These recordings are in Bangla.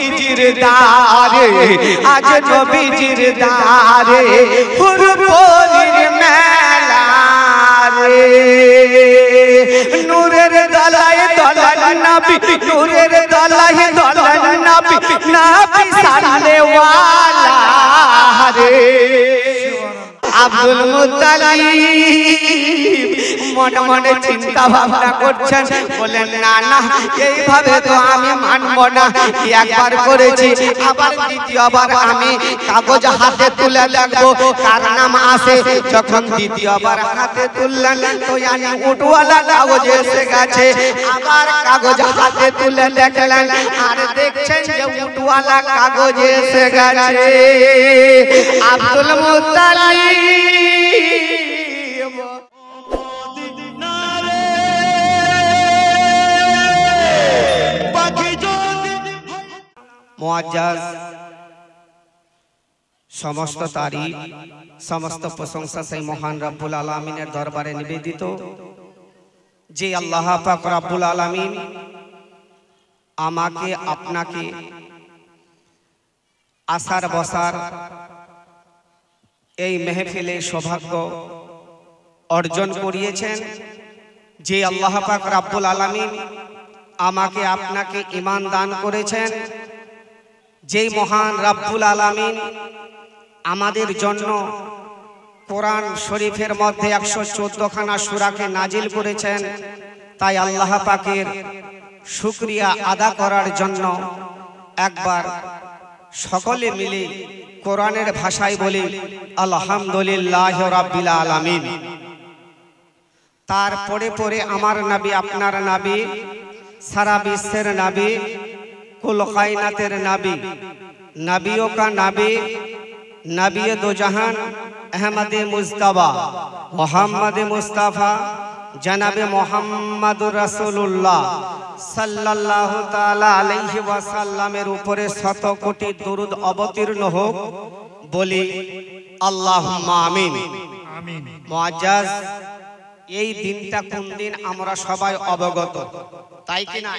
নবীজির দারে, আজ নবীজির দারে হুর পরির মেলা রে। নূরের দলায় দলাল নবী, নূরের দলায় দলাল নবী, নবী সাল্লেওয়ালা রে। আব্দুল মুত্তালিব মনে মনে চিন্তা ভাবনা করছেন, বলেন না না এইভাবে তো আমি মানব না। একবার করেছি, আবার দ্বিতীয়বার আমি কাগজ হাতে তুলে দেখবো কার নাম আসে। যখন দ্বিতীয়বার হাতে তুললেন তো জানি উটওয়ালা কাগজ এসে গেছে। আবার কাগজ হাতে তুলে দেখলেন, আর দেখছেন যে উটওয়ালা কাগজ এসে গেছে। আব্দুল মুত্তালিব মুআজ্জাজ, সমস্ত তারিফ সমস্ত প্রশংসা সেই মহান রব্বুল আলামিনের দরবারে নিবেদিত, যে আল্লাহ পাক রব্বুল আলামিন আমাকে আপনাকে আসার বসার এই মেহফিলে সৌভাগ্য অর্জন করিয়েছেন। যে আল্লাহ পাক রব্বুল আলামিন আমাকে আপনাকে ঈমান দান করেছেন, যেই মহান রব্বুল আলামিন আমাদের জন্য কোরআন শরীফের মধ্যে 114 খানা সূরাকে নাজিল করেছেন, তাই আল্লাহ পাকের শুকরিয়া আদা করার জন্য একবার সকলে মিলে কোরআনের ভাষায় বলি আলহামদুলিল্লাহ রাব্বিল আলামিন। তারপরে পরে আমার নবী, আপনার নবী, সারা বিশ্বের নবী, কুল কায়নাতের নবী, নবিयों का नबी, नबी दो जहान अहमद मुस्तफा मोहम्मद मुस्तफा जनाब मोहम्मदुर रसूलुल्लाह সাল্লাল্লাহু তাআলা আলাইহি ওয়াসাল্লামের উপরে শত কোটি দরুদ অবতীর্ণ হোক, বলি আল্লাহুম্মা আমিন। আমিন। মুআজ্জাজ, এই দিনটা কোন দিন আমরা সবাই অবগত, তাই কি না?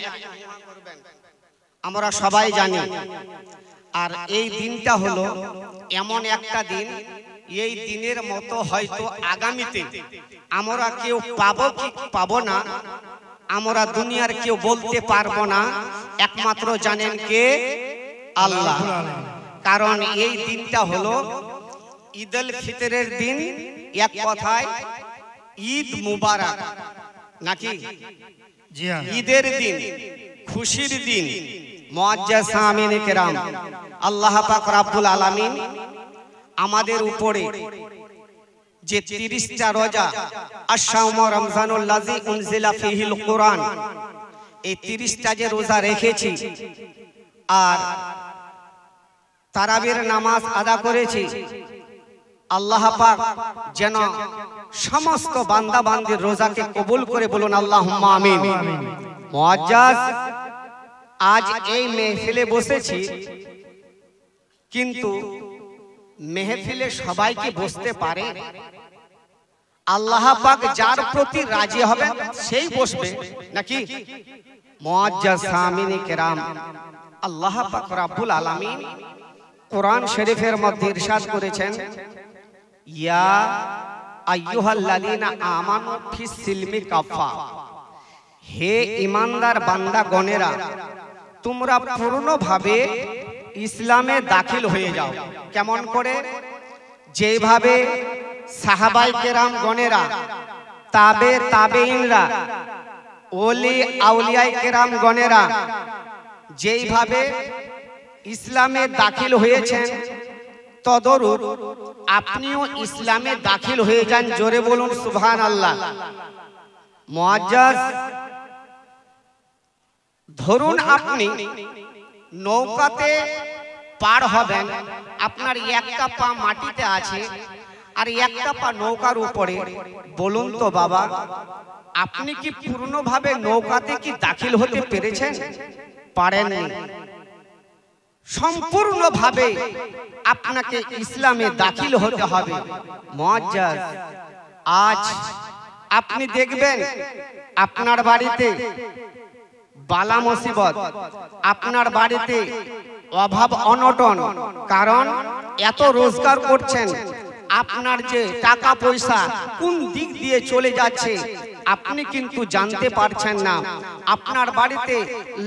আমরা সবাই জানি। আর এই দিনটা হলো এমন একটা দিন, এই দিনের মতো হয়তো আগামীতে আমরা কেউ পাবো কি পাবো না, আমরা দুনিয়ার কেউ বলতে পারবো না, একমাত্র জানেন কে? আল্লাহ। কারণ এই দিনটা হলো ঈদুল ফিতরের দিন, এক কথায় ঈদ মুবারক, নাকি? জি হ্যাঁ, ঈদের দিন, খুশির দিন। মুআজ্জাজ সামিনে কেরাম, আল্লাহ পাক রব্বুল আলামিন আমাদের উপরে যে 30টা রোজা, আশ-শাওম রমজানুল লাযী উনজিলা ফীহিল কুরআন, এই 30টা যে রোজা রেখেছি আর তারাবির নামাজ আদা করেছি, আল্লাহ পাক যেন সমস্ত বান্দা বান্দির রোজাকে কবুল করে, বলুন আল্লাহুম্মা আমিন। মুআজ্জাজ, আজ এই মেহফিলে বসেছি, কিন্তু মেহফিলে সবাই কি বসতে পারে? আল্লাহ পাক যার প্রতি রাজি হবেন সেই বসবে, নাকি? মুআজ্জাজ সামিনে কেরাম, আল্লাহ পাক রব্বুল আলামিন কোরআন শরীফের মধ্যে ইরশাদ করেছেন, ইয়া আইয়ুহাল্লাযীনা আমানু ফিস সিলমি কাফা, হে ঈমানদার বান্দাগণেরা, তোমরা পূর্ণভাবে ইসলামে দাখিল হয়ে যাও। কেমন করে? যেভাবে সাহাবায়ে কেরাম গণেরা, তাবেঈনরা, ওলি আউলিয়ায়ে কেরাম গণেরা যেইভাবে ইসলামে দাখিল হয়েছেন, তদরূপ আপনিও ইসলামে দাখিল হয়ে যান। জোরে বলুন সুবহানাল্লাহ। মুআজ্জাজ, ধরুন আপনি নৌকাতে পার হবেন, আপনার একটা পা মাটিতে আছে আর একটা পা নৌকার উপরে। বলুন তো বাবা, আপনি কি পূর্ণভাবে নৌকাতে কি দাখিল হতে পেরেছেন? পারেননি। সম্পূর্ণভাবে আপনাকে ইসলামে দাখিল হতে হবে। মুআজ্জাজ, আজ আপনি দেখবেন আপনার বাড়িতে বালা মুসিবত, আপনার বাড়িতে অভাব অনটন, কারণ এত রোজগার করছেন, আপনার যে টাকা পয়সা কোন দিক দিয়ে চলে যাচ্ছে আপনি কিন্তু জানতে পারছেন না। আপনার বাড়িতে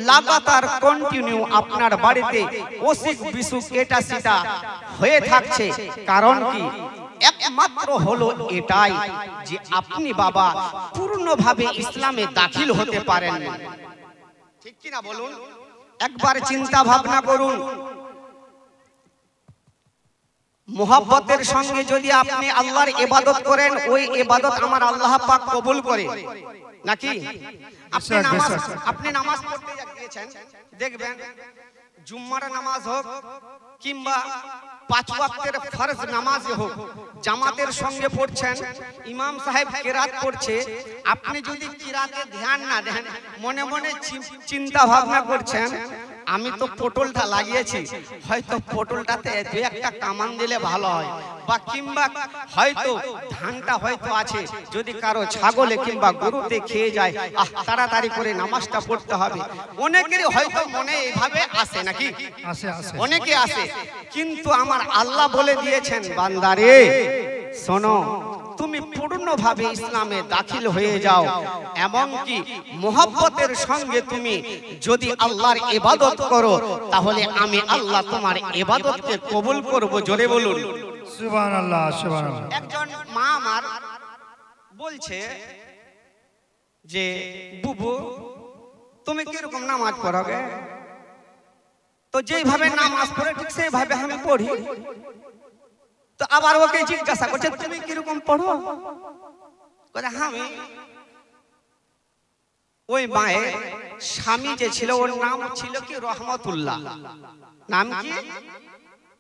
লাগাতার কন্টিনিউ আপনার বাড়িতে অসুখ বিসুখ এটা সেটা হয়ে থাকছে, কারণ কি? একমাত্র হলো এটাই যে আপনি বাবা পূর্ণভাবে ইসলামে দাখিল হতে পারেন। ঠিক কিনা বলুন? একবার চিন্তা ভাবনা করুন। মোহাব্বতের সঙ্গে যদি আপনি আল্লাহর ইবাদত করেন, ওই ইবাদত আমার আল্লাহ পাক কবুল করে নাকি? আপনি নামাজ পড়তে গিয়েছেন, দেখবেন জুম্মার নামাজ হোক কিংবা 5 ওয়াক্তের ফরজ নামাজ হোক, জামাতের সঙ্গে পড়ছেন, ইমাম সাহেব কিরাত পড়ছে, আপনি যদি কিরাতে ধ্যান না দেন, মনে মনে চিন্তা ভাবনা করছেন আমি তো পটলটা লাগিয়েছি, হয়তো পটলটাতে দু একটা কামান দিলে ভালো হয়, বা কিংবা হয়তো ধানটা হয়তো আছে, যদি কারো ছাগলে কিংবা গরুতে খেয়ে যায়, তাড়াতাড়ি করে নামাজটা পড়তে হবে। অনেকেরই হয়তো মনে এইভাবে আসে নাকি? অনেকে আসে, কিন্তু আমার আল্লাহ বলে দিয়েছেন বান্দারে শোনো, তুমি পূর্ণভাবে ইসলামে দাখিল হয়ে যাও, এমনকি মোহাব্বতের সঙ্গে তুমি যদি আল্লাহর ইবাদত করো, তাহলে আমি আল্লাহ তোমার ইবাদতকে কবুল করব। জোরে বলুন সুবহানাল্লাহ, সুবহানাল্লাহ। একজন মা আমার বলছে যে বুবু তুমি কিরকম নামাজ পড়োগে? তো যেভাবে নামাজ পড়ে ঠিক সেইভাবে আমি পড়ি। তো আবার ওকে জিজ্ঞাসা করছে তুমি কিরকম পড়ো? বলে আমি, ওই মায়ের স্বামী যে ছিল ওর নাম ছিল কি রহমতুল্লাহ। নাম কি?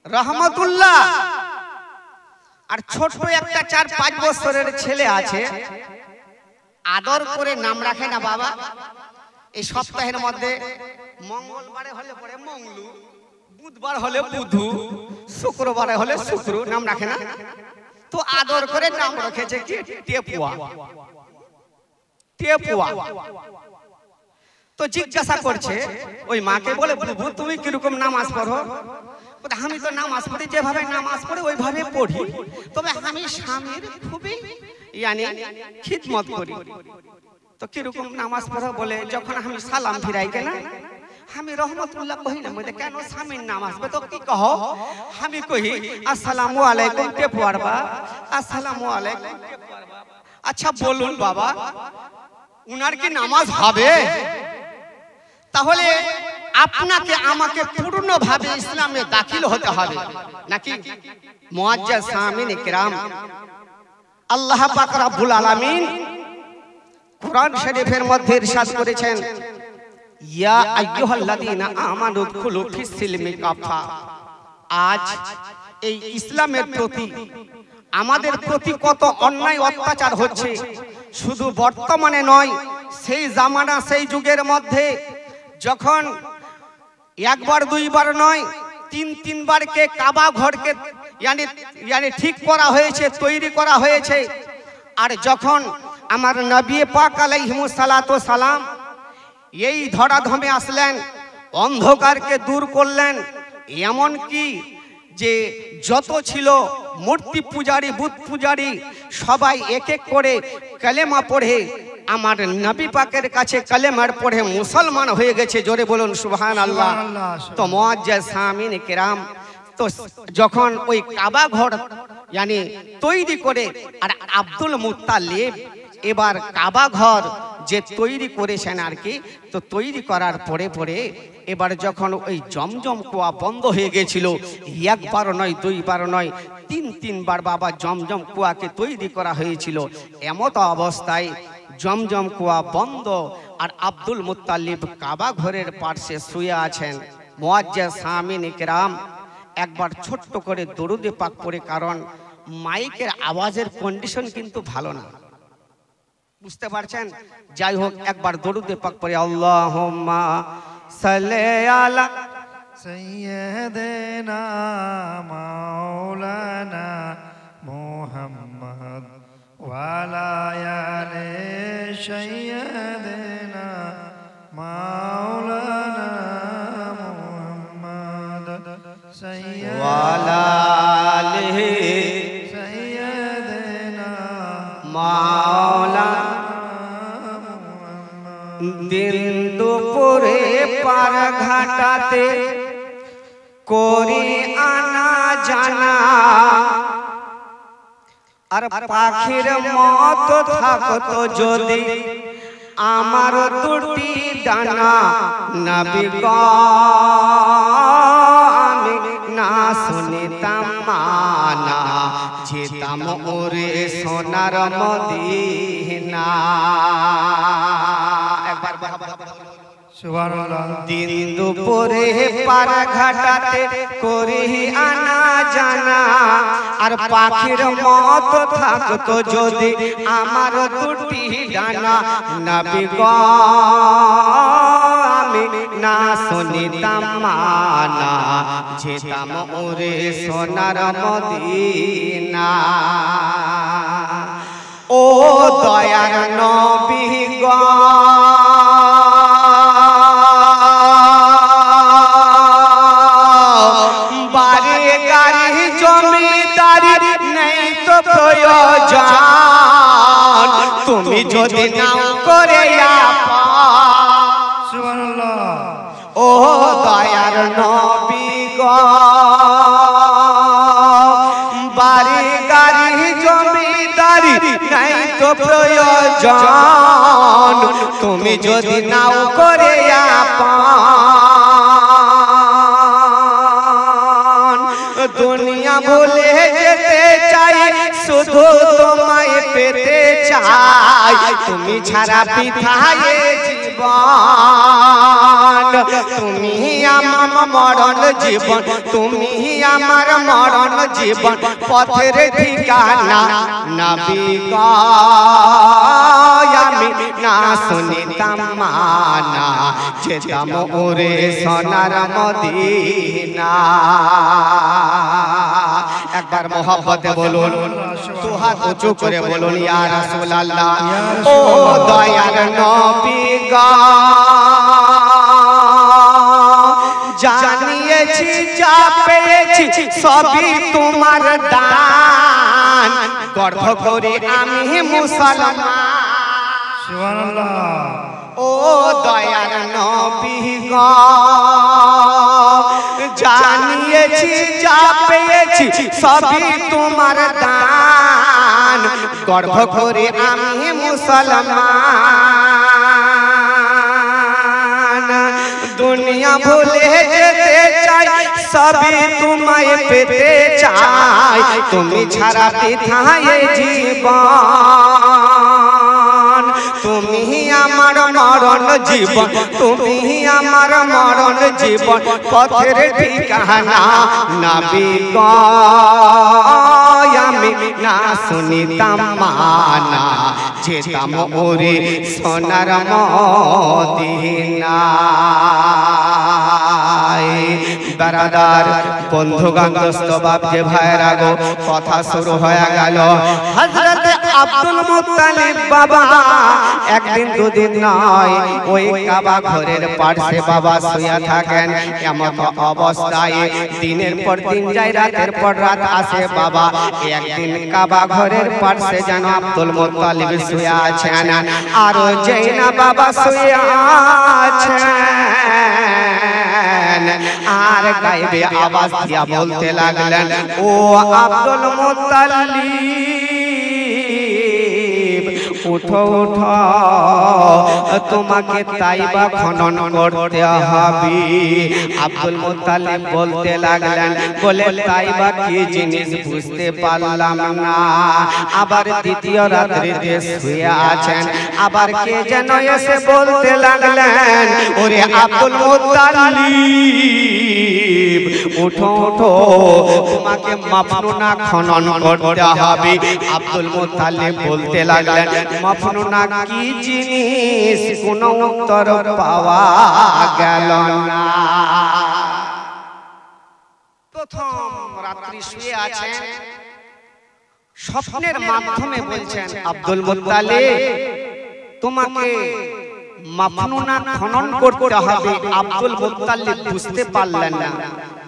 রহমতুল্লাহ। আর ছোট একটা 4-5 বছরের ছেলে আছে, আদর করে নাম রাখে না বাবা। এই সপ্তাহের মধ্যে মঙ্গলবারে হলে পড়ে মঙ্গলু, বুধবার হলে বুধু, শুক্রবারে হলে শুক্র, নাম রাখে না? তো আদর করে নাম রেখেছে কি টেপুয়া। টেপুয়া। তো জিজ্ঞাসা করছে ওই মাকে, বলে বুবু তুমি কিরকম নামাজ পড়ো? আমি তো নামাজ পড়ি যেভাবে নামাজ পড়ি ওইভাবে পড়ি, তবে আমি স্বামীর খুবই খিদমত করি। তো কিরকম নামাজ পড়ো? বলে যখন আমি সালাম ফিরাই কেন আমি রহমতুল্লাহ কহি না, বলে কেন স্বামীর নামাজ তো কি কহ? আমি কহি আসসালামু আলাইকুম টেপুয়ার বা, আসসালামু আলাইকুম। আচ্ছা বলুন বাবা, উনার কি নামাজ হবে? তাহলে আপনাকে আমাকে পূর্ণভাবে ইসলামে দাখিল হতে হবে নাকি? মুআজ্জাজ সামিন ইকরাম, আল্লাহ পাক রব্বুল আলামিন কোরআন শরীফের মধ্যে ইরশাদ করেছেন, ইয়া আইয়ুহাল্লাযীনা আমানু দুখুলু ফিস সিলমি কাফা। আজ এই ইসলামের প্রতি আমাদের প্রতি কত অন্যায় অত্যাচার হচ্ছে, শুধু বর্তমানে নয়, সেই জামানা সেই যুগের মধ্যে যখন একবার দুইবার নয় 3 বার কে কাবা ঘরকে ঠিক করা হয়েছে, তৈরি করা হয়েছে। আর যখন আমার নবী পাক আলাইহিস সালাতু সালাম এই ধরাধামে আসলেন, অন্ধকারকে দূর করলেন, এমন কি যে যত ছিল মূর্তি পূজারী বুত পূজারী সবাই এক এক করে কালেমা পড়ে আমার নবী পাকের কাছে কালেমার পড়ে মুসলমান হয়ে গেছে। জোরে বলুন সুবহানাল্লাহ। তো মুআজ্জাজ সামিন কিরাম, তো যখন ওই কাবা ঘর তৈরি করে, আর আব্দুল মুত্তালিব এবার কাবা ঘর যে তৈরি করেছেন আর কি, তো তৈরি করার পরে পরে এবার যখন ওই জমজম কুয়া বন্ধ হয়ে গেছিল, একবার নয় দুইবার নয় 3 বার বাবা জমজম কুয়াকে তৈরি করা হয়েছিল। এমত অবস্থায় জমজম কুয়া বন্ধ, আর আব্দুল মুত্তালিব কাবা ঘরের পাশে শুয়ে আছেন। মুআজ্জাজ সামিন ইকরাম একবার ছোট্ট করে দরুদে পাক পড়ে, কারণ মাইকের আওয়াজের কন্ডিশন কিন্তু ভালো না, বুঝতে পারছেন? যাই হোক, একবার দরুদে পাক পড়ে, আল্লাহুম্মা সাল্লি আলা সাইয়্যিদিনা মাওলানা মুহাম্মদ ওয়া আলা আলি সাইয়্যিদিনা মাওলানা মুহাম্মদ সাইয়্যিদ ওয়ালা আলিহি সাইয়্যিদিনা মাওলানা। দিন দুপুরে পার ঘাটাতে করি আনা জানা, আর পাখির মত থাকতো যদি আমার দুটি ডানা, নবী গো আমি না শুনিতাম মানা, যেতাম ওরে সোনার মদিনা। দিন দুপুরে পাড়া ঘাটাতে করি আনা জানা, আর পাখির মত থাকতো যদি আমার দুটি ডানা, নবী গো আমি না শুনিতাম মানা, যেতাম ওরে সোনার মদিনা। ও দয়ার নবী গো বাড়ি গাড়ি জমিদারি নেই তো প্রয়োজন, তুমি যদি নাও করে সুবহানাল্লাহ। ও দয়ার নবী গো বাড়ি গাড়ি জমিদারি নেই তো প্রয়োজন, তুমি যদি নাও করে দুনিয়া ভুলে যেতে চাই, শুধু তোমায় পেতে চাই, তুমি ছাড়া বৃথায় জীবন, তুমি আমার মরণ জীবন, তুমি আমার মরণ জীবন, পথের ঠিকানা, নবী গো আমি না শুনিতাম মানা, যেতাম ওরে সোনার মদিনা। একবার মোহাব্বতে বলুন, দুহাত উঁচু করে বলুন ইয়া রাসূলুল্লাহ। ও দয়ার নবী গো জানিয়েছি যা পেয়েছি সবই তোমার দান, গর্ব করে আমি মুসলমান। সুবহানাল্লাহ। ও দয়ার নবী গো জানিয়েছি যা পেয়েছি সবই তোমার দান, গর্ব করে আমি মুসলমান। দুনিয়া ভুলে যেতে চাই, সবই তোমায় পেতে চাই, তুমি ছাড়া বৃথায় জীবন, তুমি আমার মরণ জীবন, তুমি আমার মরণ জীবন, পথের ঠিকানা, নবী গো আমি না শুনিতাম মানা, যেতাম ওরে সোনার মদিনা। বারাদার বন্ধুগণ দোস্ত বাপ যে ভাইরা গো, কথা শুরু হয়ে গেল। হযরত আব্দুল মুত্তালিব বাবা একদিন দুদিন নয় ওই কাবা ঘরের পাশে বাবা শুয়ে থাকেন। এমন অবস্থায় দিনের পর দিন যায়, রাতের পর রাত আসে বাবা। একদিন কাবা ঘরের পাশে যেন আব্দুল মুত্তালিব শুয়ে আছেন, আর যেই না বাবা শুয়ে আছেন, আর গায়েবে আওয়াজ দিয়া বলতে লাগলেন, ও আব্দুল মুত্তালিব উঠো উঠো, তোমাকে তাইবা খনন করতে হবে। আব্দুল মুত্তালিব বলতে লাগলেন, বলে তাইবা কি জিনিস বুঝতে পারলাম না। আবার দ্বিতীয় রাত্রিতে শুয়ে আছেন, আবার কে যেন এসে বলতে লাগলেন, ওরে আব্দুল মুত্তালিব উঠো উঠো, তোমাকে মাফনুনা খনন করতে হবে। আব্দুল মুত্তালিব বলতে লাগলেন, মাফনুনা কি জিনিস? কোনো উত্তর পাওয়া গেল না। প্রথম রাত্রি শুয়ে আছেন, স্বপ্নের মাধ্যমে বলছেন, আব্দুল মুত্তালিব তোমাকে মাফনুনা খনন করতে হবে। আব্দুল মুত্তালিব বুঝতে পারলেন না।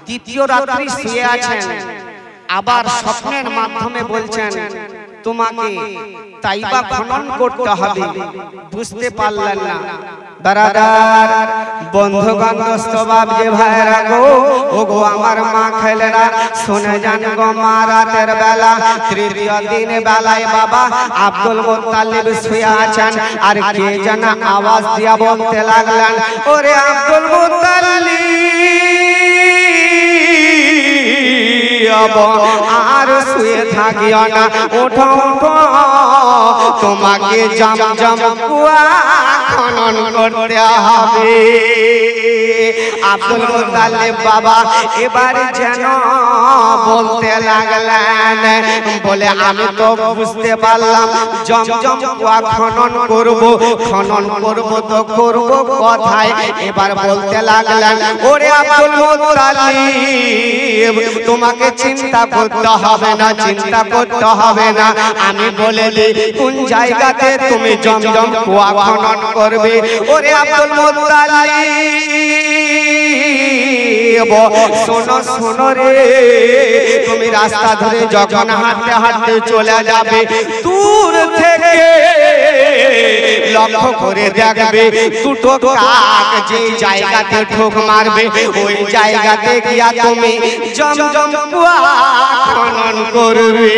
তৃতীয় রাত্রি শুয়ে আছেন, আবার স্বপ্নের মাধ্যমে বলছেন তোমাকে তাইবা খনন করতে হবে, বুঝতে পারলেন না। বারাদার বন্ধুগণ দোস্ত বাপ যে ভাইরা গো, ও গো আমার মা খেলেরা শুনে যান গো, মা রাতের বেলা তৃতীয় দিন বেলায় বাবা আব্দুল মুত্তালিব শুয়ে আছেন, আর কে যেন আওয়াজ দিয়া বলতে লাগলেন, ওরে আব্দুল মুত্তালিব আর শুয়ে থাকিও না, ওঠো ওঠো, তোমাকে জমজম কুয়া খনন করতে হবে। আব্দুল মুত্তালিব বাবা এবার যেন বলতে লাগলেন, বলে আমি তো বুঝতে পারলাম জমজম কুয়া খনন করব, খনন করব তো করব কোথায়। এবার বলতে লাগলেন, ওরে আব্দুল মুত্তালিব তোমাকে চিন্তা করতে হবে না, চিন্তা করতে হবে না, আমি বলে দিই কোন জায়গাতে তুমি জমজম কুয়া খনন করবে। ওরে আব্দুল মুত্তালিব শোনো শোনো রে, তুমি রাস্তা ধরে যখন হাঁটতে হাঁটতে চলে যাবে, দূর থেকে লক্ষ্য করে দেখবে দুটো কাক যে জায়গাতে ঠোক মারবে, ওই জায়গাতে গিয়া তুমি জমজম কুয়া খনন করবে।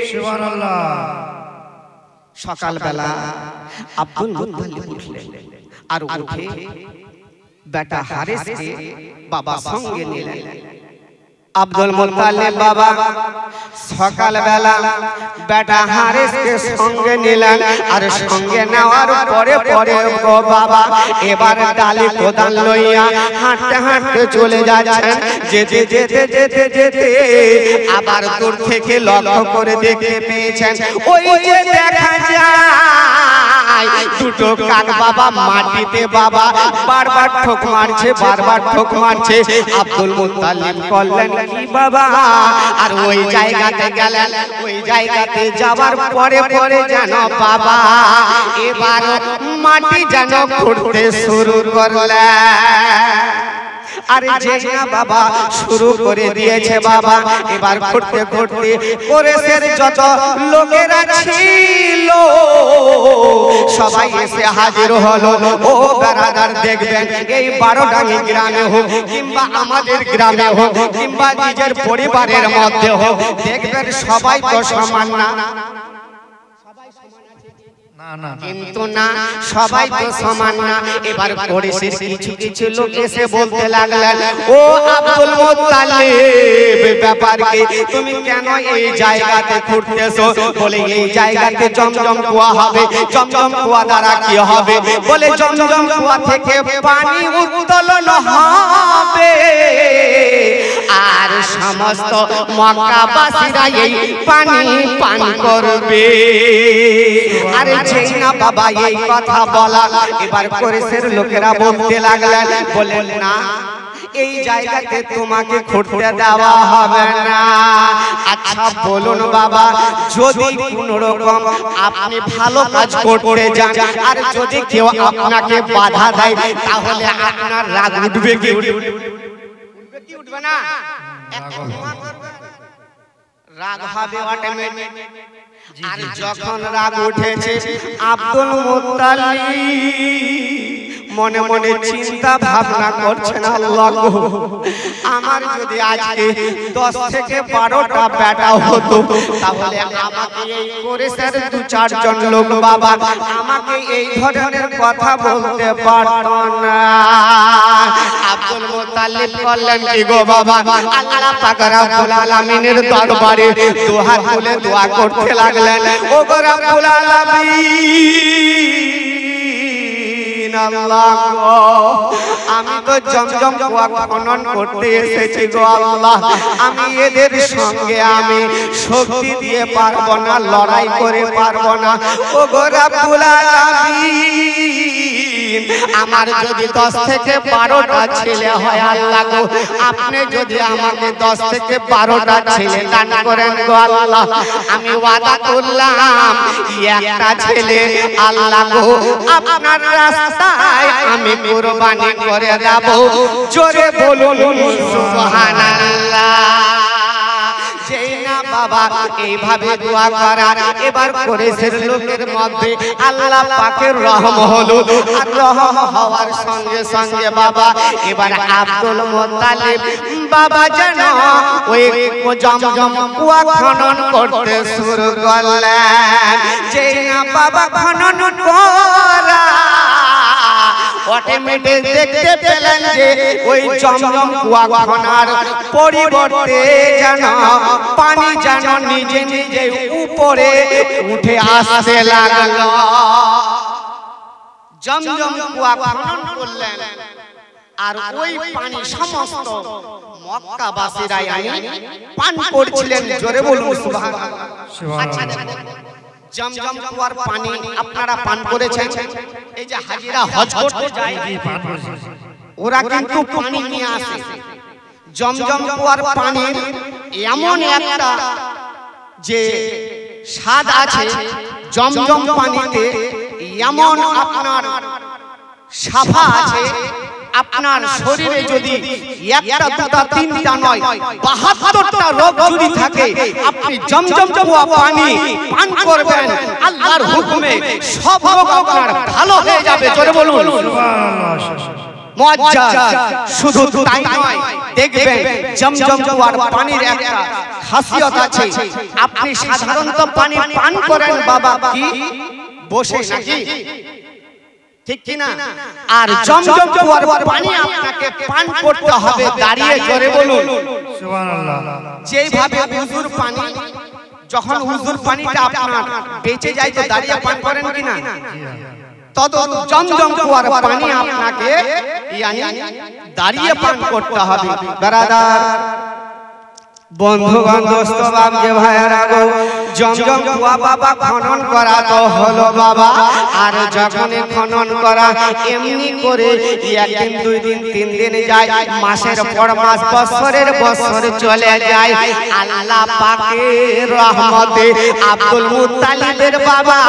সুবহানাল্লাহ। সকালবেলা আব্দুল মুত্তালিব উঠলেন, আর উঠে বেটা হারিসকে বাবা সঙ্গে নিলেন। আব্দুল মুত্তালিব বাবা সকালবেলা বেটা হারিসকে সঙ্গে নিলেন, আর সঙ্গে নেওয়ার পরে পরে গো বাবা এবার ডালি কোদাল লইয়া হাঁটতে হাঁটতে চলে যাচ্ছেন। যেতে যেতে যেতে যেতে আবার দূর থেকে লক্ষ্য করে দেখতে পেয়েছেন, ওই যে দেখা যায় দুটো কাক বাবা মাটিতে বাবা বারবার ঠোক মারছে, বারবার ঠোক মারছে। আব্দুল মুত্তালিব বললেন কি বাবা, আর ওই জায়গাতে গেলেন, ওই জায়গাতে যাবার পরে পরে যেন বাবা এবার মাটি যেন খুঁড়তে শুরু করলেন। আরে যে না বাবা শুরু করে দিয়েছে বাবা, এবার খুঁড়তে খুঁড়তে কোরেশের যত লোকেরা ছিল সবাই এসে হাজির হলো। ও বারাদার দেখবেন এই 12ডাঙ্গি গ্রামে হোক কিংবা আমাদের গ্রামে হোক কিংবা নিজের পরিবারের মধ্যে হোক, দেখবেন সবাই তো সমান না, কিন্তু না সবাই তো সমান না। এবার কোরেশের কিছু কিছু লোক এসে বলতে লাগলেন, ও আব্দুল মুত্তালিব ব্যাপার কি, তুমি কেন এই জায়গাতে খুঁড়তেছো? বলে এই জায়গাতে জমজম কুয়া হবে। জমজম কুয়া দ্বারা কি হবে? বলে জমজম কুয়া থেকে পানি উত্তোলন হবে, আর সমস্ত মক্কাবাসীরা এই পানি পান করবে। আরে যেই না বাবা এই কথা বলা, এবার কোরেশের লোকেরা বলতে লাগলেন, বলেন না এই জায়গাতে তোমাকে খুঁড়তে দেওয়া হবে না। আচ্ছা বলুন বাবা, যদি কোন রকম আপনি ভালো কাজ করতে যান আর যদি কেউ আপনাকে বাধা দেয়, তাহলে আপনার রাগ উঠবে কি উঠবে না? রাগ হবে অটোমেটিক। আর যখন রাগ উঠেছে আব্দুল মুত্তালিব মনে মনে চিন্তা ভাবনা করছেন, আল্লাহ গো, আমার যদি আজকে 10 থেকে 12টা বেটা হতো, তাহলে আমাকে এই কোরেশের 2-4 জন লোক বাবা আমাকে এই ধরনের কথা বলতে পারত না। আব্দুল মুত্তালিব বললেন কি গো বাবা, আল্লাহ পাক রব্বুল আলামিনের দরবারে দুহাত তুলে দোয়া করতে লাগলেন, ও গো রব্বুল আলামিন, আল্লাহ গো, আমি তো জমজম কুয়া খনন করতে এসেছি গো আল্লাহ, আমি এদের সঙ্গে আমি শক্তি দিয়ে পারবো না, লড়াই করে পারবো না। ও গো রব্বুল আলামিন, আমার যদি 10 থেকে 12টা ছেলে হয় আল্লাহ গো, আপনি যদি আমাকে 10 থেকে 12টা ছেলে দান করেন গো আল্লাহ, আমি ওয়াদা করলাম একটা ছেলে আল্লাহ গো আপনার রাস্তায় আমি কুরবানি করে দেব। জোরে বলুন সুবহানাল্লাহ। যেই না বাবা এইভাবে দোয়া করা, এবার করেছেন লোকের মধ্যে আল্লাহ পাকের রহম হলো। আর রহম হওয়ার সঙ্গে সঙ্গে বাবা এবার আব্দুল মুত্তালিব বাবা যেন ওই জমজম কুয়া খনন করতে শুরু করলেন। যেই না বাবা খনন করা অটোমেটিক দেখতে পেলেন যে ওই জমজম কুয়া খনার পরিবর্তে যেন পানি যেন নিজে নিজে উপরে উঠে আসতে লাগলো। জমজম কুয়া খনন করলেন আর ওই পানি সমস্ত মক্কাবাসীরা পান করছিলেন। জোরে বলুন সুবহানাল্লাহ। আচ্ছা জমজম কুয়ার পানি আপনারা পান করেছেন? এই যে হাজিরা হজ করতে যায় ওরা কিন্তু পানি নিয়ে আসে। জমজম কুয়ার পানি এমন একটা যে স্বাদ আছে জমজম পানিতে, এমন আপনার সাফা আছে, আপনার শরীরে যদি একটা দুটা তিনটা নয় 72টা রোগ যদি থাকে, আপনি জমজম কুয়া পানি পান করবেন আল্লাহর হুকুমে সব রোগ আপনার ভালো হয়ে যাবে। জোরে বলুন মুআজ্জাজ। শুধু তাই নয়, দেখবেন জমজম কুয়ার পানির একটা খাসিয়ত আছে। আপনি সাধারণত পানি পান করেন বাবা কি বসে নাকি, ঠিক কি না? আর জমজম কুয়ার পানি আপনাকে পান করতে হবে দাঁড়িয়ে। জোরে বলুন সুবহানাল্লাহ। যেভাবে উযুর পানি, যখন উযুর পানিটা আপনার বেঁচে যায় তো দাঁড়িয়ে পান করেন কিনা, তত জমজম কুয়ার পানি আপনাকে দাঁড়িয়ে পান করতে হবে। ব্রাদার বন্ধুগণ দোস্ত বাবকে ভাইয়ারা গো, জমজম কুয়া বাবা খনন করা তো হলো বাবা। আর যখনই খনন করা এমনি করে একদিন দুই দিন তিন দিন যায়, মাসের পর মাস বছরের বছর চলে যায়। আল্লাহ পাকের রহমতে আব্দুল মুত্তালিবের বাবা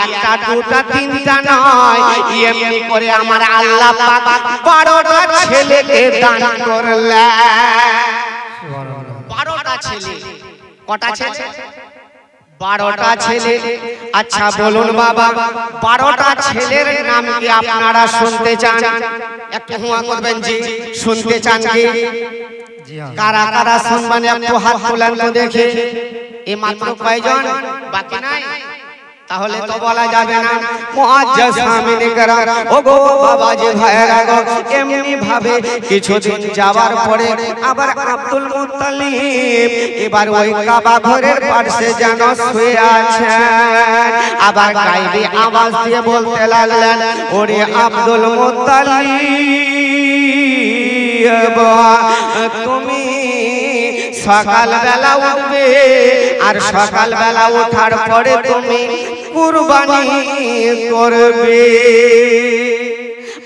একটা দুটা তিনটা নয়, এমনি করে আমার আল্লাহ পাক 12টা ছেলেকে দান করলেন। 12টা ছেলে। কটা ছেলে? 12টা ছেলে। আচ্ছা বলুন বাবা 12টা ছেলের নাম কি আপনারা শুনতে চান? একটু হুয়া করবেন জি। শুনতে চান কি? কারা কারা শুনবেন একটু হাত তোলেন তো দেখে। এই মাত্র কয়জন? বাকি নাই? তাহলে তো বলা যাবে না। মুআজ্জাজ সামিনে করা ওগো বাবা যে ভাইরা গো, এমনি ভাবে কিছুদিন যাওয়ার পরে আবার আব্দুল মুত্তালিব এবার ওই কাবা ঘরের পাশে যেন শুয়ে আছেন। আবার গায়েবী আওয়াজ দিয়ে বলতে লাগলেন, ওরে আব্দুল মুত্তালিব তুমি সকালবেলা উঠবে, আর সকালবেলা ওঠার পরে তুমি কুরবানি করবে।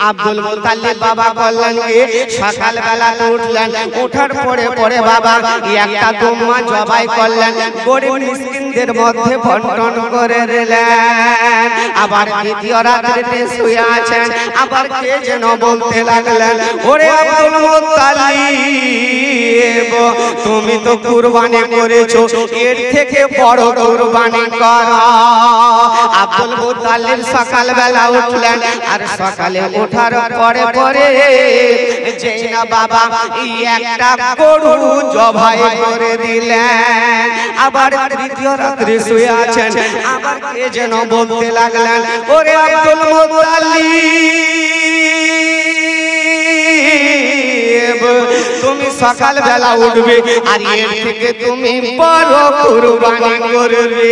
আব্দুল মুত্তালিব বাবা বললেন সকালবেলা উঠলেন, ওঠার পরে পরে বাবা একটা দুম্মা জবাই করলেন, গরিব মিসকিনদের মধ্যে বন্টন করে দিলেন। আবার দ্বিতীয় রাত্রিতে শুয়ে আছেন, আবার কে যেন বলতে লাগলেন, ওরে আব্দুল মুত্তালিব তুমি তো কুরবানি করেছো, এর থেকে বড় কুরবানি করো। আব্দুল মুত্তালিব সকালবেলা উঠলেন, আর সকালে ওঠার পরে পরে যেই না বাবা একটা গরু জবাই করে দিলেন। আবার তৃতীয় রাত্রে শুয়ে আছেন, আবার কে যেন বলতে লাগলেন, ওরে আব্দুল মুত্তালিব তুমি সকালবেলা উঠবে, আর এর থেকে তুমি বড় কুরবানি করবে।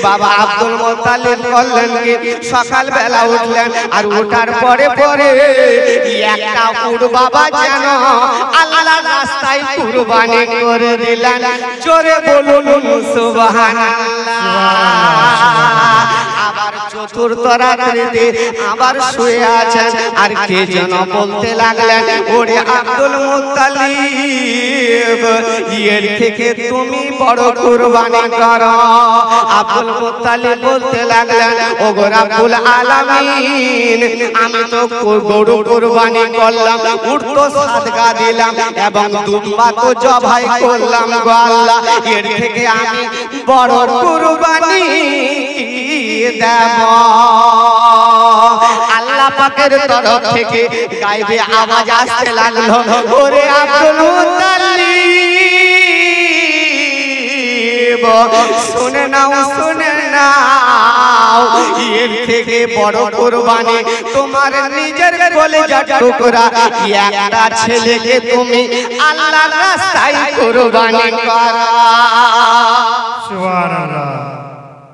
বাবা আব্দুল মুত্তালিব বললেন কি সকালবেলা উঠলেন, আর ওঠার পরে পরে একটা উট বাবা যেন আল্লাহর রাস্তায় কুরবানি করে দিলেন। জোরে বলুন সুবহানাল্লাহ। আবার চতুর্থ রাত্রিতে আবার শুয়ে আছেন আর কে যেন বলতে লাগলেন ওরে আব্দুল মুত্তালিব এর থেকে তুমি বড় কুরবানি করো। আব্দুল মুত্তালিব বলতে লাগলেন ওগো রব্বুল আলামিন আমি তো গরু কুরবানি করলাম, উট তো সাদকা দিলাম এবং দুম্বা তো জবাই করলাম গো আল্লাহ, এর থেকে আমি বড় কুরবানি দেব। আল্লাহ পাকের তরফ থেকে গায়বে আওয়াজ আসতে লাগলো ওরে আব্দুল মুত্তালিব শুনে নাও এর থেকে বড় কুরবানি তোমার নিজের কলেজার টুকরা একটা ছেলেকে তুমি আল্লাহর রাস্তায় কুরবানি করো। সুবহানাল্লাহ।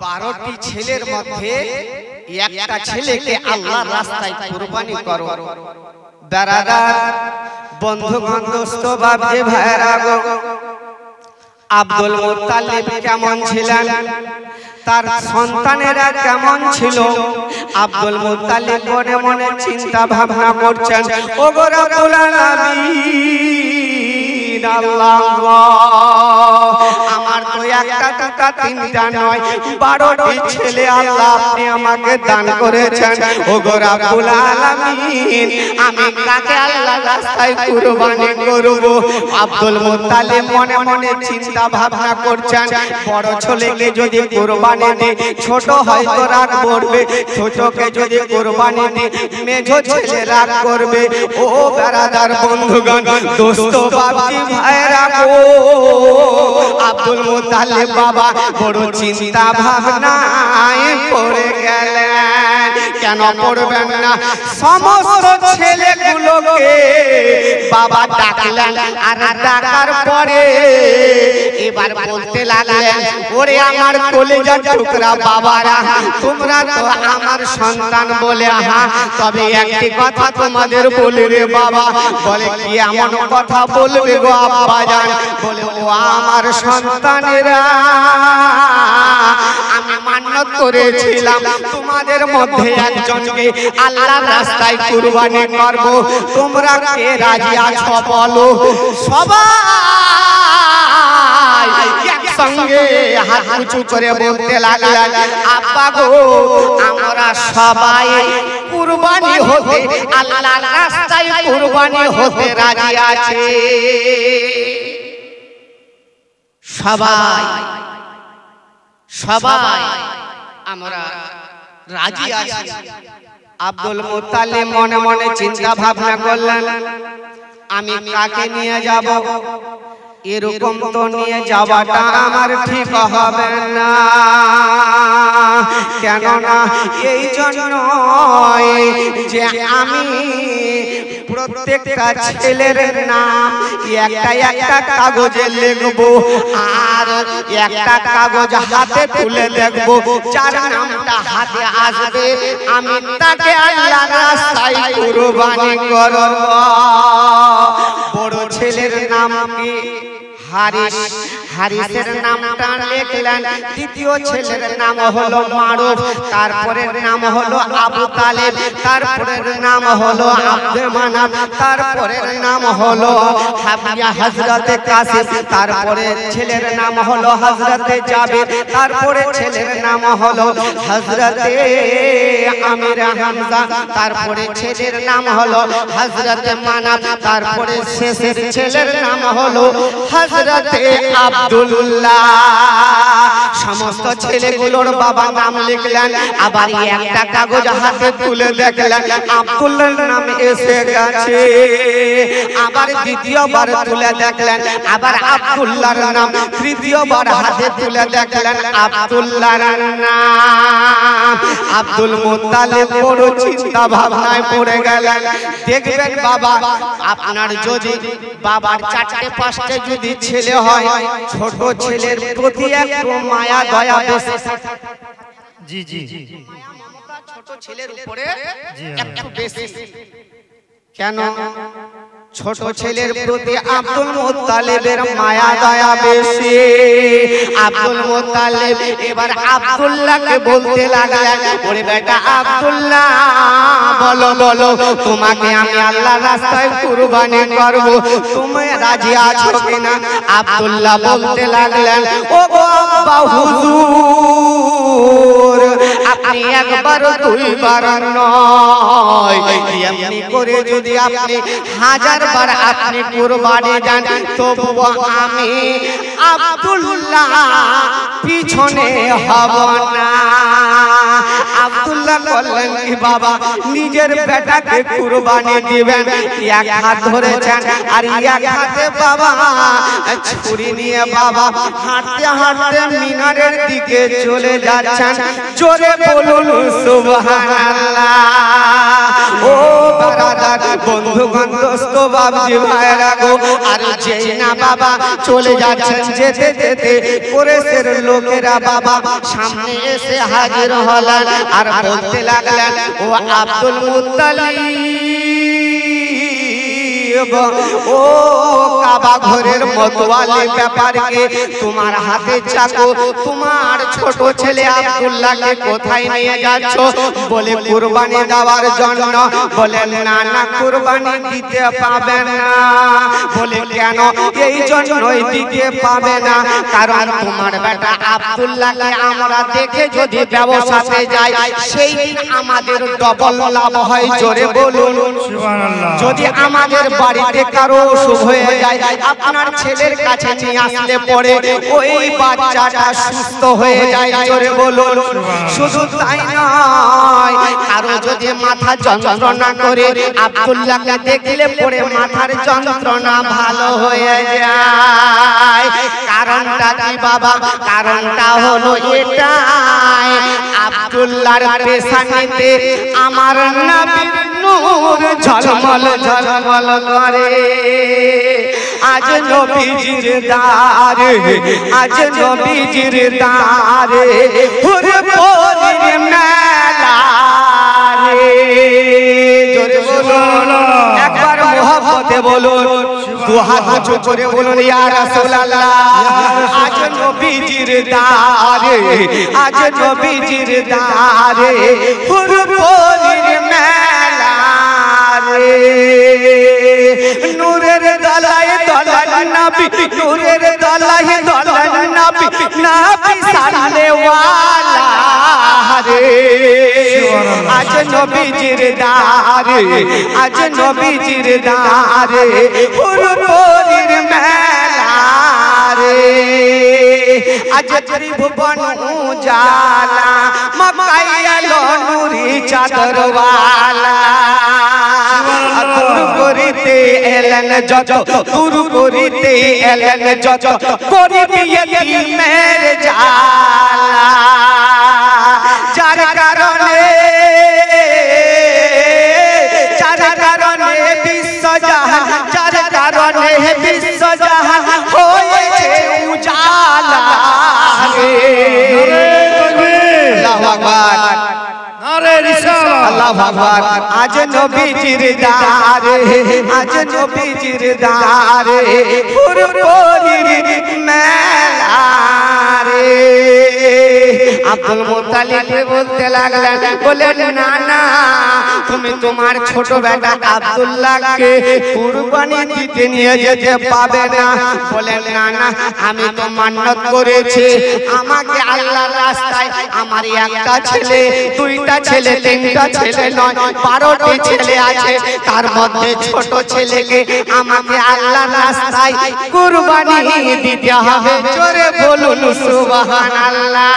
12টি ছেলের মধ্যে একটা ছেলেকে আল্লাহর রাস্তায় কুরবানি করো। বেরাদার বন্ধুগণ দোস্ত বাপজি ভাইরা গো, আব্দুল মুত্তালিব কেমন ছিলেন, তার সন্তানেরা কেমন ছিল? আব্দুল মুত্তালিব মনে মনে চিন্তা ভাবনা করছেন ওগো রব্বুল আলামিন আল্লাহ আমার তো একটা দুটা তিনটা নয় 12টি ছেলে আল্লাহ আপনি আমাকে দান করেছেন। ওগো রব্বুল আলামিন আমি কাকে আল্লাহর রাস্তায় কুরবানি করব? আব্দুল মুত্তালিব মনে মনে চিন্তা ভাবনা করছেন বড় ছেলেকে যদি কুরবানি দিই ছোট হয়তো রাগ করবে, ছোটকে যদি কুরবানি দিই মেঝো ছেলে রাগ করবে। ও বেরাদার বন্ধুগণ দোস্ত বাপজি ভাইরা গো, আব্দুল মুত্তালিব বাবা বড় চিন্তা ভাবনায় পড়ে গেলেন। কেন পড়বেন না? সমস্ত ছেলেগুলোকে বাবা ডাকলেন আর ডাকার পরে এবার বলতে লাগলেন ওরে আমার কলেজার টুকরা বাবারা তোমরা তো আমার সন্তান বলে তবে একটি কথা তোমাদের বলে রে বাবা। বলে কি এমন কথা বলবে গো আব্বা জান? বলে ও আমার সন্তানেরা আমি মান্যত করেছিলাম তোমাদের মধ্যে একজনকে আল্লাহর রাস্তায় কুরবানি করব, তোমরা কে রাজি আছো বলো? সবাই একসঙ্গে হাত উঁচু করে বলতে লাগলেন আব্বা গো আমরা সবাই কুরবানি হতে আল্লাহর রাস্তায় কুরবানি হতে রাজি আছি। সবাই সবাই আমরা রাজি আছি। আব্দুল মুত্তালিব মনে মনে চিন্তা ভাবনা করলেন আমি কাকে নিয়ে যাব? এরকম তো নিয়ে যাওয়াটা আমার ঠিক হবে না, কেননা এই জন্য যে আমি প্রত্যেকটা ছেলের নাম একটা একটা কাগজে লিখবো আর একটা কাগজ হাতে তুলে দেখবো, যার নামটা হাতে আসবে আমি তাকে আল্লাহর রাস্তায় কুরবানি করব। বড় ছেলের নাম কি? হারিস। হারিসের নামটা লিখলেন। দ্বিতীয় ছেলের নাম হলো মারুফ, তারপরের নাম হলো আবু তালেব, তারপরের নাম হলো আব্দুল মানাফ, তারপরের নাম হলো হাবিয়া হযরতে কাসিম, তারপরে ছেলের নাম হলো হযরতে জাবির, তারপরে ছেলের নাম হলো হযরতে আমির হামজা, তারপরে ছেলের নাম হলো হযরতে মানাফ, তারপরে শেষের ছেলের নাম হলো হযরতে আব্দুল্লাহ। সমস্ত ছেলেগুলোর বাবা নাম লিখলেন, আবার একটা কাগজ হাতে তুলে দেখলেন আব্দুল্লাহর নাম এসে গেছে। আবার দ্বিতীয়বার তুলে দেখলেন আবার আব্দুল্লাহর নাম, তৃতীয়বার হাতে তুলে দেখলেন আব্দুল্লাহর নাম। আব্দুল মুত্তালিব বড় চিন্তা ভাবনায় পড়ে গেলেন। দেখবেন বাবা আপনার যদি বাবার 4টে 5টে যদি ছেলে হয় ছোট ছেলের প্রতি একটু মায়া দয়া বেশি। জি জি ছোট ছেলের উপরে একটু বেশি। কেন? ছোট ছেলের প্রতি আব্দুল মুত্তালিবের মায়া দয়া বেশি। আব্দুল মুত্তালিব এবার আব্দুল্লাহকে বলতে লাগলেন, ওরে বেটা আব্দুল্লাহ, বলো বলো তোমাকে আমি আল্লাহর রাস্তায় কুরবানি করব, তুমি রাজি আছো কিনা? আব্দুল্লাহ বলতে লাগলেন, ও গো আব্বা হুজুর, আপনি একবার দুইবার নয়, এমনি করে যদি আপনি 1000 বার আপনি কুরবানি দেন তবুও আমি আব্দুল্লাহ পিছনে হব না। আব্দুল্লাহ বললেন, কি বাবা নিজের বেটাকে কুরবানি দিবেন, এক হাত ধরেছেন আর এক হাতে বাবা ছুরি নিয়ে বাবা হাঁটতে হাঁটতে মিনারের দিকে চলে যাচ্ছেন। জোরে বলুন সুবহানাল্লাহ। ও বারাদার বন্ধুগণ, দোস্ত বাবজি ভাইরা গো, আর যেই না বাবা চলে যাচ্ছেন, যেতে যেতে কুরাইশের লোকেরা বাবা সামনে এসে হাজির হলেন আর বলতে লাগলেন, ও আব্দুল মুত্তালিব, ও কাবা ঘরের মতওয়ালি ব্যাপারকে, তোমার হাতে চাকু, তোমার ছোট ছেলে আব্দুল্লাহকে কোথায় নিয়ে যাচ্ছ? বলে কুরবানি দেওয়ার জন্য। বলে না না, কুরবানি দিতে পাবে না। বলে কেন? এই জন্যই দিতে পাবে না কারণ তোমার বেটা আব্দুল্লাহকে আমরা দেখে যদি ব্যবসাতে যাই, সেই আমাদের ডবল লাভ হয়। জোরে বলুন সুবহানাল্লাহ। যদি আমাদের বাড়িতে কারো অসুখ হয়ে যায়, আপনার ছেলের কাছে নিয়ে আসলে পরে ওই বাচ্চাটা সুস্থ হয়ে যায়। জোরে বলুন। শুধু তাই নয়, কারো যদি মাথা যন্ত্রণা করে, আব্দুল্লাহকে দেখলে পরে মাথার যন্ত্রণা ভালো হয়ে যায়। কারণটা কি বাবা? কারণটা হলো এটাই, আব্দুল্লাহর পেশানিতে আমার নবীর নূর ঝলমল ঝলমল করে। আজ নবীজির দারে, আজ নবীজির দারে হুরে পরির মেলা রে। জোরে বলুন, একবার মোহব্বতে বলুন, দুহাত উঁচু করে বলুন, ইয়া রাসূলুল্লাহ। আজ নবীজির দারে, আজ নবীজির দারে হুরে পরির মেলা রে। নূরের দলায় দলাল নবী, নূরের দলায় দলাল নবী, নবী সাল্লেওয়ালা রে। আজ নবীজির দারে, আজ নবীজির দারে হুরুরির মেলা রে। আজ ত্রিভুবন উজালা, মক্কায় এলো নূরি চাদরওয়ালা। দূর করিতে এলেন যত, দূর করিতে এলেন যত, গরিব ইয়তীমের জ্বালা। যার কারণে, যার কারণে বিশ্বজাহান, যার কারণে বিশ্বজাহান হয়েছে উজালা রে। আল্লাহু আকবার, নারে রিসালাত, আল্লাহু আকবার। আজ নবীজির দারে, আজ নবীজির দারে হুরুরির মেলা রে। আব্দুল মুত্তালিব বলতে লাগলেন, বলেন না না, তুমি তোমার ছোট বেটা আব্দুল্লাহকে কুরবানি দিতে নিয়ে যেতে পাবে না। বলেন না না, আমি তো মান্নত করেছি, আমাকে আল্লাহর রাস্তায় আমার একটা ছেলে, দুইটা ছেলে, তিনটা ছেলে নয়, 12টি ছেলে আছে, তার মধ্যে ছোট ছেলেকে আমাকে আল্লাহর রাস্তায় কুরবানি দিতে হবে। জোরে বলুন সুবহানাল্লাহ।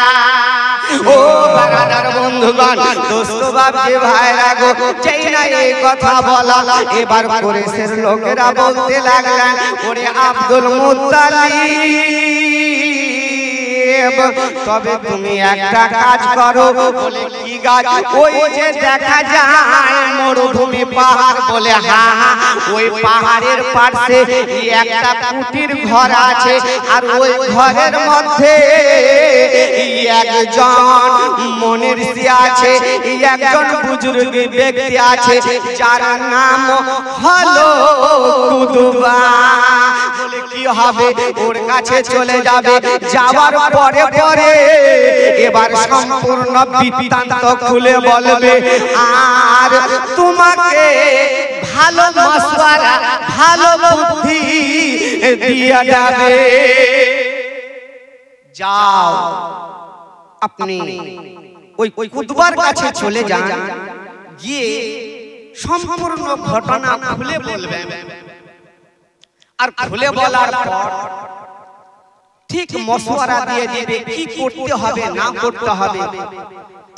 ও বারাদার বন্ধুগণ, দোস্ত বাবজি ভাইরা গো, যেই না এই কথা বলা, এবার কুরাইশের লোকেরা বলতে লাগলেন, ওরে আব্দুল মুত্তালিব, তবে তুমি একটা কাজ করো। বলে কি গাছ? ওই যে দেখা যায় মরুভূমি পাহাড়। বলে হ্যাঁ হ্যাঁ, ওই পাহাড়ের পাশে একটা কুটির ঘর আছে, আর ওই ঘরের মধ্যে একজন মনীষী আছে, একজন বুজুর্গ ব্যক্তি আছে, যার নাম হলো কুতুবা বলে কি হবে ওর কাছে চলে যাবে যাওয়ার পরে পরে এবার সম্পূর্ণ বৃত্তান্ত খুলে বলবে আর তোমাকে ভালো মাশওয়ারা ভালো বুদ্ধি দিয়ে যাবে যাও আপনি ওই কুতুবার কাছে চলে যান গিয়ে সম্পূর্ণ ঘটনা খুলে বলবেন আর খুলে বলার পর ঠিক মাশওয়ারা দিয়ে দিবে কি করতে হবে না করতে হবে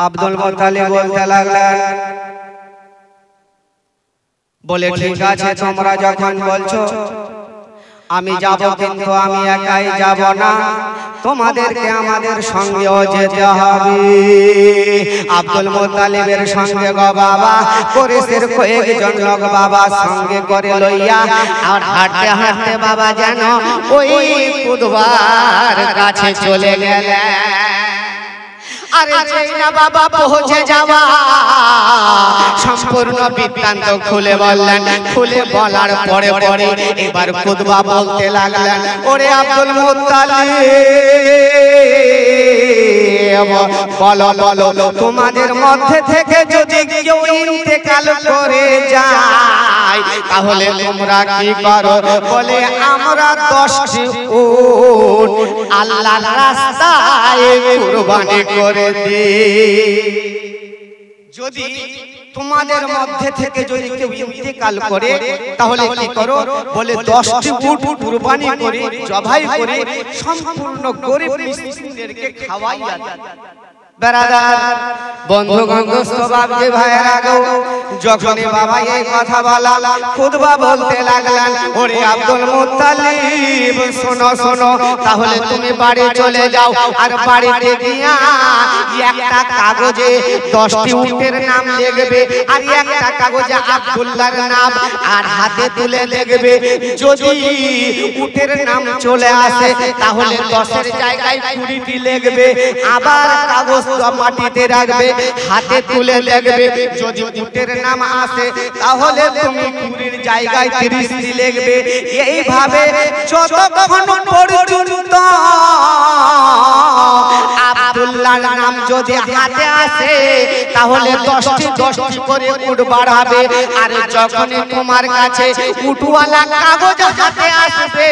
আব্দুল মুত্তালিব বলতে লাগলেন বলে ঠিক আছে তোমরা যখন বলছো আমি যাব কিন্তু আমি একাই যাব না তোমাদেরকে আমাদের সঙ্গেও যেতে হবে আব্দুল মুত্তালিবের সঙ্গে গো বাবা কুরাইশের কয়েকজন লোক বাবা সঙ্গে করে লইয়া আর হাঁটতে হাঁটতে বাবা যেন ওই কুতুবার কাছে চলে গেলেন আরে যেই না বাবা পৌঁছে যাওয়া সম্পূর্ণ বৃত্তান্ত খুলে বললেন খুলে বলার পরে পরে এবার কুতুবা বলতে লাগলেন ওরে আব্দুল মুত্তালিব বলো বলো তোমাদের মধ্যে থেকে যদি কেউ ইন্তেকাল করে যায় তাহলে তোমরা কি করো বলে আমরা 10টি উট আল্লাহর রাস্তায় কুরবানি করে যদি তোমাদের মধ্যে থেকে যদি কেউ ইন্তেকাল করে তাহলে কি করো বলে 10টি উট কুরবানি করে জবাই করে সম্পূর্ণ গরিব মিসকিনদেরকে খাওয়াইয়া বেরাদার বন্ধুগণ দোস্ত বাপজি ভাইয়েরা গো যখনই বাবা এই কথা বলা খুতবা বলতে লাগলেন ওরে আব্দুল মুত্তালিব শোনো শোনো তাহলে তুমি বাড়ি চলে যাও আর বাড়িতে গিয়া একটা কাগজে 10টি উটের নাম লিখবে আর একটা কাগজে আব্দুল্লাহর নাম আর হাতে তুলে লিখবে যদি উটের নাম চলে আসে তাহলে 10 এর জায়গায় 20টি লিখবে আবার কাগজ মাটিতে রাখবে হাতে তুলে লিখবে যদি উটের নাম আসে তাহলে তুমি 20 এর জায়গায় 30টি লিখবে এইভাবে যতক্ষণ পর্যন্ত আব্দুল্লাহর নাম যদি হাতে আসে তাহলে 10টি করে উট বাড়াবে আর যখনই তোমার কাছে উটওয়ালা কাগজ হাতে আসবে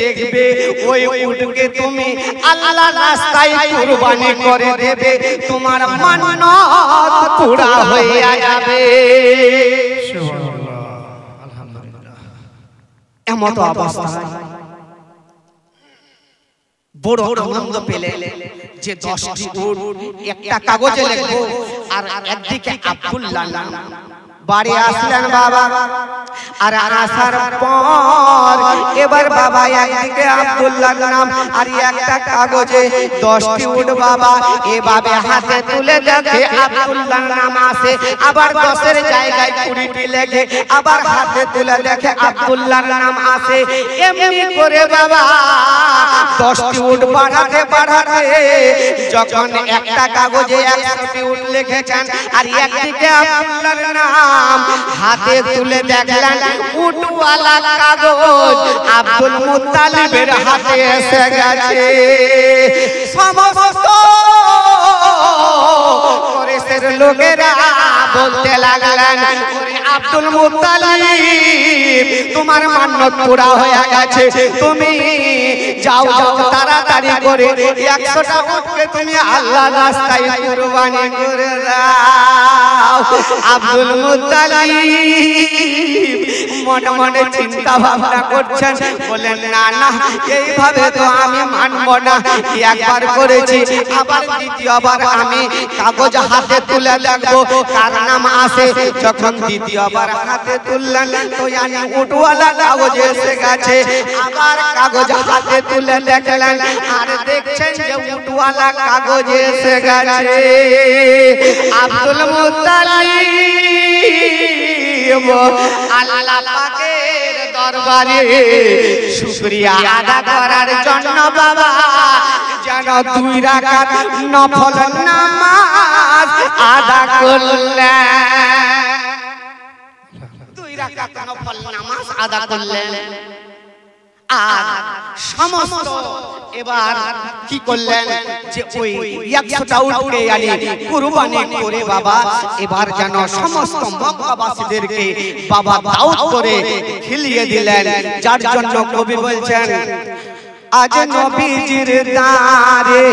দেখবে ওই উটকে তুমি আল্লাহর রাস্তায় কুরবানি করে দেবে তোমার মান্নত পুরা হয়ে যাবে সুবহানাল্লাহ আলহামদুলিল্লাহ এমত অবস্থায় বড় আনন্দ পেলে যে 10টি উট একটা কাগজে লিখবো আর একদিকে আব্দুল্লাহর নাম বাড়ি আসলেন বাবা আর আসার পর এবার বাবা একদিকে আব্দুল্লাহর নাম আর একটা কাগজে 10টি উট বাবা এভাবে হাতে তুলে দেখে আব্দুল্লাহর নাম আসে আবার 10 এর জায়গায় 20টি লেখে আবার হাতে তুলে দেখে আব্দুল্লাহর নাম আসে এমনি করে বাবা 10টি উট বাড়াতে বাড়াতে যখন একটা কাগজে 100টি উট লিখেছেন আর একদিকে আব্দুল্লাহর নাম হাতে তুলে দেখলেন উটওয়ালা কাগজ আব্দুল মুত্তালিবের হাতে এসে গেছে সমস্ত কুরাইশের লোকেরা বলতে লাগলেন ওরে আব্দুল মুত্তালিব তোমার মান্নত পুরা হয়ে গেছে তুমি যাও যাও তাড়াতাড়ি করে 100টা উটকে তুমি আল্লাহর রাস্তায় কুরবানি করে দাও আব্দুল মুত্তালিব মনে মনে চিন্তা ভাবনা করছেন বলেন না না এইভাবে তো আমি মানব না একবার করেছি আবার দ্বিতীয়বার আমি কাগজ হাতে তুলে দেখবো কার নাম আসে যখন দ্বিতীয়বার হাতে তুললেন তো জানি উটওয়ালা কাগজ এসে গেছে আবার কাগজ হাতে তুলে দেখলেন আর দেখছেন যে উটওয়ালা কাগজ এসে গেছে আব্দুল মুত্তালিব আল্লাহ পাকের দরবারে শুকরিয়া আদা করার জন্য বাবা যেন 2 রাকাত নফল নামাজ আদা করলেন 2 রাকাত নফল নামাজ আদা করলেন আর সমস্ত এবার কি করলেন যে ওই 100টা উটকে আনি কুরবানি করে বাবা এবার যেন সমস্ত মক্কাবাসীদেরকে বাবা দাওয়াত করে খিলিয়ে দিলেন যার জন্য কবি বলছেন আজ নবীজির দারে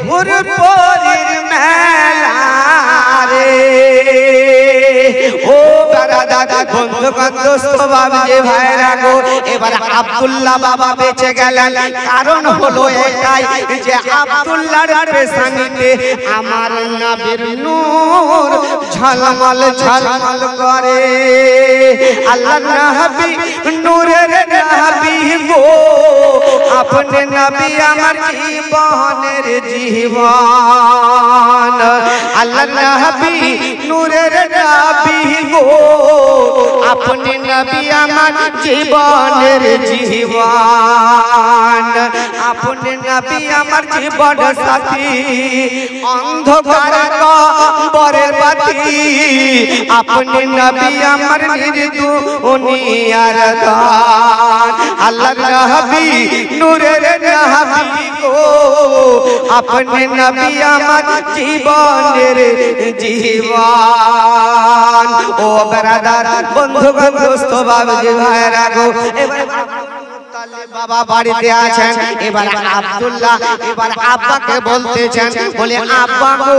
হুরপুরের মেলা রে ও দাদা বন্ধুগণ দোস্ত বাবাজি ভাইরা গো এবার আব্দুল্লাহ বাবা বেঁচে গেলেন কারণ হলো এটাই যে আব্দুল্লাহর পেছানিতে আমার নবীর নূর ঝলমল ঝলমল করে আল্লাহ নবী নূরের নবী গো আপনি নবী আমার জীবনের জীবন আল্লাহ নবী নূরের নবী গো আপনি নবী আমার জীবনের জীবন আপনি নবী আমার জীবন সাথী অন্ধকার কবরের বাতি আপনি নবী আমার নির্দুনিয়ার দান আল্লাহ নবী নূরের নবী গো আপনি নবী আমার জীবনের জীবন ও ব্রাদার বন্ধুগণ দোস্ত বাবাজি ভাইরা গো এবার বাবা বাড়িতে আছেন এবার আব্দুল্লাহ এবার আব্বাকে বলতেছেন বলে আব্বা গো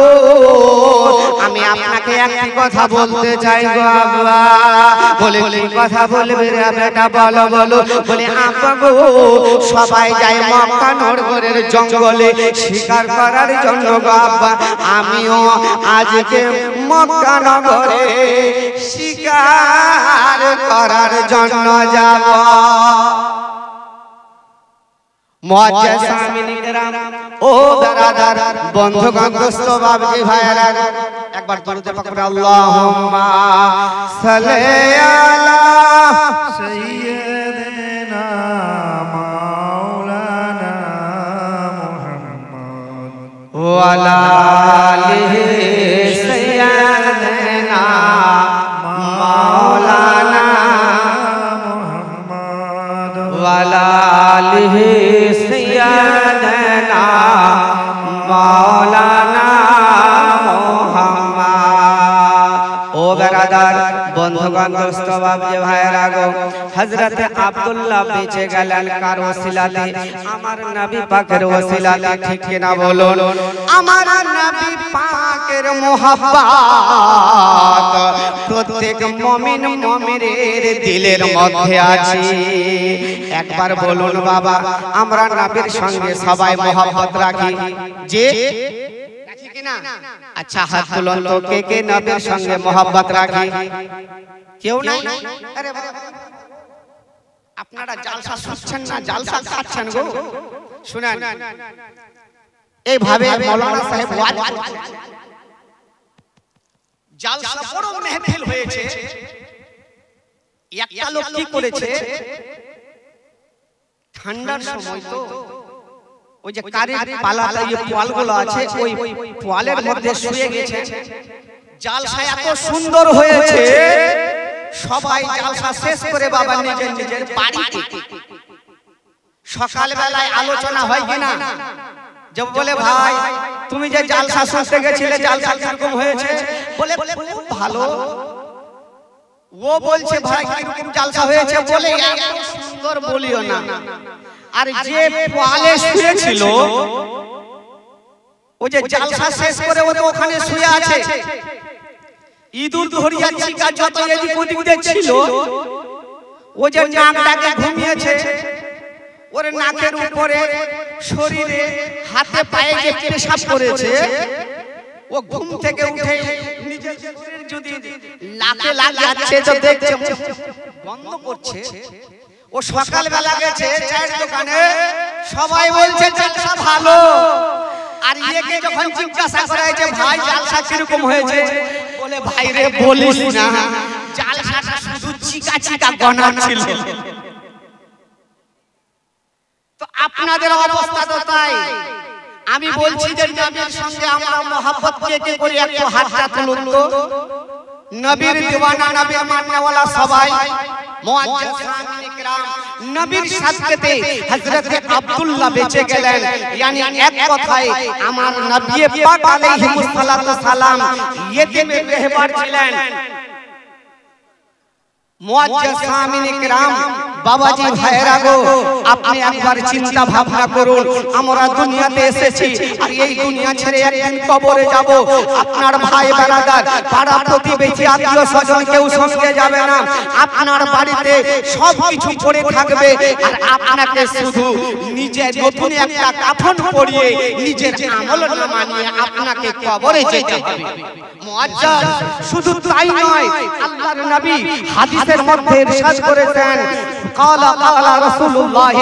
আমি আপনাকে একটি কথা বলতে চাই গো আব্বা বলে কি কথা বলবে রে বেটা বলো বলো বলে আব্বা গো সবাই যায় মক্কা নগরের জঙ্গলে শিকার করার জন্য গো আব্বা আমিও আজকে মক্কা নগরে শিকার করার জন্য যাব মুআজ্জাজ সামিন کرام ও দাদার বন্ধুগণ দোস্ত বাবাজি ভাইরা একবার দরুদ পাক করে আল্লাহুম্মা সাল্লি আলা সাইয়্যিদিনা মাওলানা মুহাম্মদ ওয়া আলা আলিহি সাইয়্যিদিনা মাওলানা মুহাম্মদ ওয়া আলা আলিহি سيدنا مولانا محمد ও বেরাদার বন্ধুগণ দোস্ত বাবাজি ভাইরা গো হযরত আব্দুল্লাহ বেঁচে গেলেন কার ওসিলাতে আমার নবী পাকের ওসিলাতে ঠিক কি না বলুন আমার নবী পাকের মোহাব্বত প্রত্যেক মুমিন মুমিনের দিলের মধ্যে আছে একবার বলুন বাবা আমরা নবীর সঙ্গে সবাই মোহাব্বত রাখি যে রাখি কি না আচ্ছা হাত তুলুন তো কে কে নবীর সঙ্গে মোহাব্বত রাখি কেউ নাই আরে আপনারা জালসা শুনছেন না জালসা খাচ্ছেন গো শুনেন এইভাবে মাওলানা সাহেব ওয়াজ জালসা বড় মেহফিল হয়েছে একটা লোক কি করেছে ঠান্ডার সময় তো ওই যে কারের পালাটা এই পোয়ালগুলো আছে ওই পোয়ালের মধ্যে শুয়ে গেছে জালসা এত সুন্দর হয়েছে সবাই জালসা শেষ করে বাবা নিজের নিজের বাড়িতে সকাল বেলায় আলোচনা হয় কিনা যে বলে ভাই তুমি যে জালসা শুনতে গেছিলে জালসা কিরকম হয়েছে বলে খুব ভালো ও বলছে ভাই কিরকম জালসা হয়েছে বলে এত সুন্দর বলিও না আর যে পোয়ালে শুয়েছিল ও যে জালসা শেষ করে ও তো ওখানে শুয়ে আছে ইঁদুর ধরিয়া চিকা যত এদিক ওদিক দেখছিল ও যে নাকটাকে ঘুমিয়েছে ওর নাকের উপরে শরীরে হাতে পায়ে যে পেশাব করেছে ও ঘুম থেকে উঠে নিজের শরীর যদি লাকে লাগাচ্ছে তো দেখছে বন্ধ করছে ও সকাল বেলা গেছে চায়ের দোকানে সবাই বলছে জালসা ভালো আর একে যখন জিজ্ঞাসা করা হয়েছে ভাই জালসা কিরকম হয়েছে বলে ভাই রে বলিস না জালসাটা শুধু চিকা চিকা গনা ছিল তো আপনাদের অবস্থা তো তাই আমি বলছি যে নবীর সঙ্গে আমরা মহব্বত কে কে করি একটু হাতটা তুলুন তো নবীর দিওয়ানা নবীর মাননেওয়ালা সবাই মুআজ্জিজ সামিন کرام নবীর সাথে হযরত আব্দুল্লাহ বেঁচে গেলেন yani এক কথায় আমার নবী পাক আলাইহিস সালাতু সালাম ইয়েতিমে বেহবার ছিলেন মুআজ্জিজ সামিন کرام বাবাজি ভাইরা গো আপনি একবার চিন্তা ভাবনা করুন আমরা দুনিয়াতে এসেছি আর এই দুনিয়া ছেড়ে একদিন কবরে যাব আপনার ভাই ব্রাদার পাড়া প্রতিবেশী আত্মীয় স্বজন কেউ সঙ্গে যাবে না আপনার বাড়িতে সব কিছু পড়ে থাকবে আর আপনাকে শুধু নিজে নতুন একটা কাফন পরিয়ে নিজের আমলনামা নিয়ে আপনাকে কবরে যেতে হবে মুআজ্জিজ শুধু তাই নয় আল্লাহর নবী হাদিসের মধ্যে ইরশাদ করেছেন قال رسول الله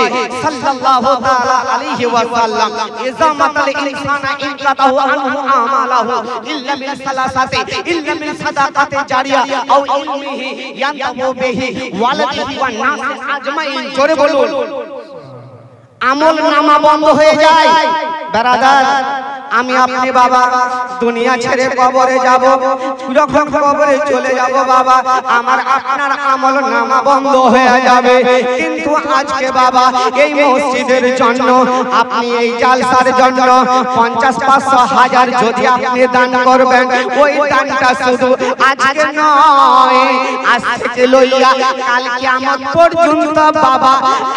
صلى الله تعالى عليه وسلم اذا مات الانسان انقطع عنه اعماله الا من ثلاثه الا من صدقه جاريه او علمه ينتفع به ولده والناس اجمعين জোরে বলুন আমল নামা বন্ধ হয়ে যায় ব্রাদার আমি আপনি বাবা দুনিয়া ছেড়ে কবরে যাব যখন কবরে চলে যাব বাবা আমার আপনার আমল নামা বন্ধ হয়ে যাবে কিন্তু আজকে বাবা এই মসজিদের জন্য আপনি এই জালসার জন্য 50 500 হাজার যদি আপনি দান করবেন ওই দানটা শুধু আজকে নয় আজ থেকে লইয়া কাল কিয়ামত পর্যন্ত বাবা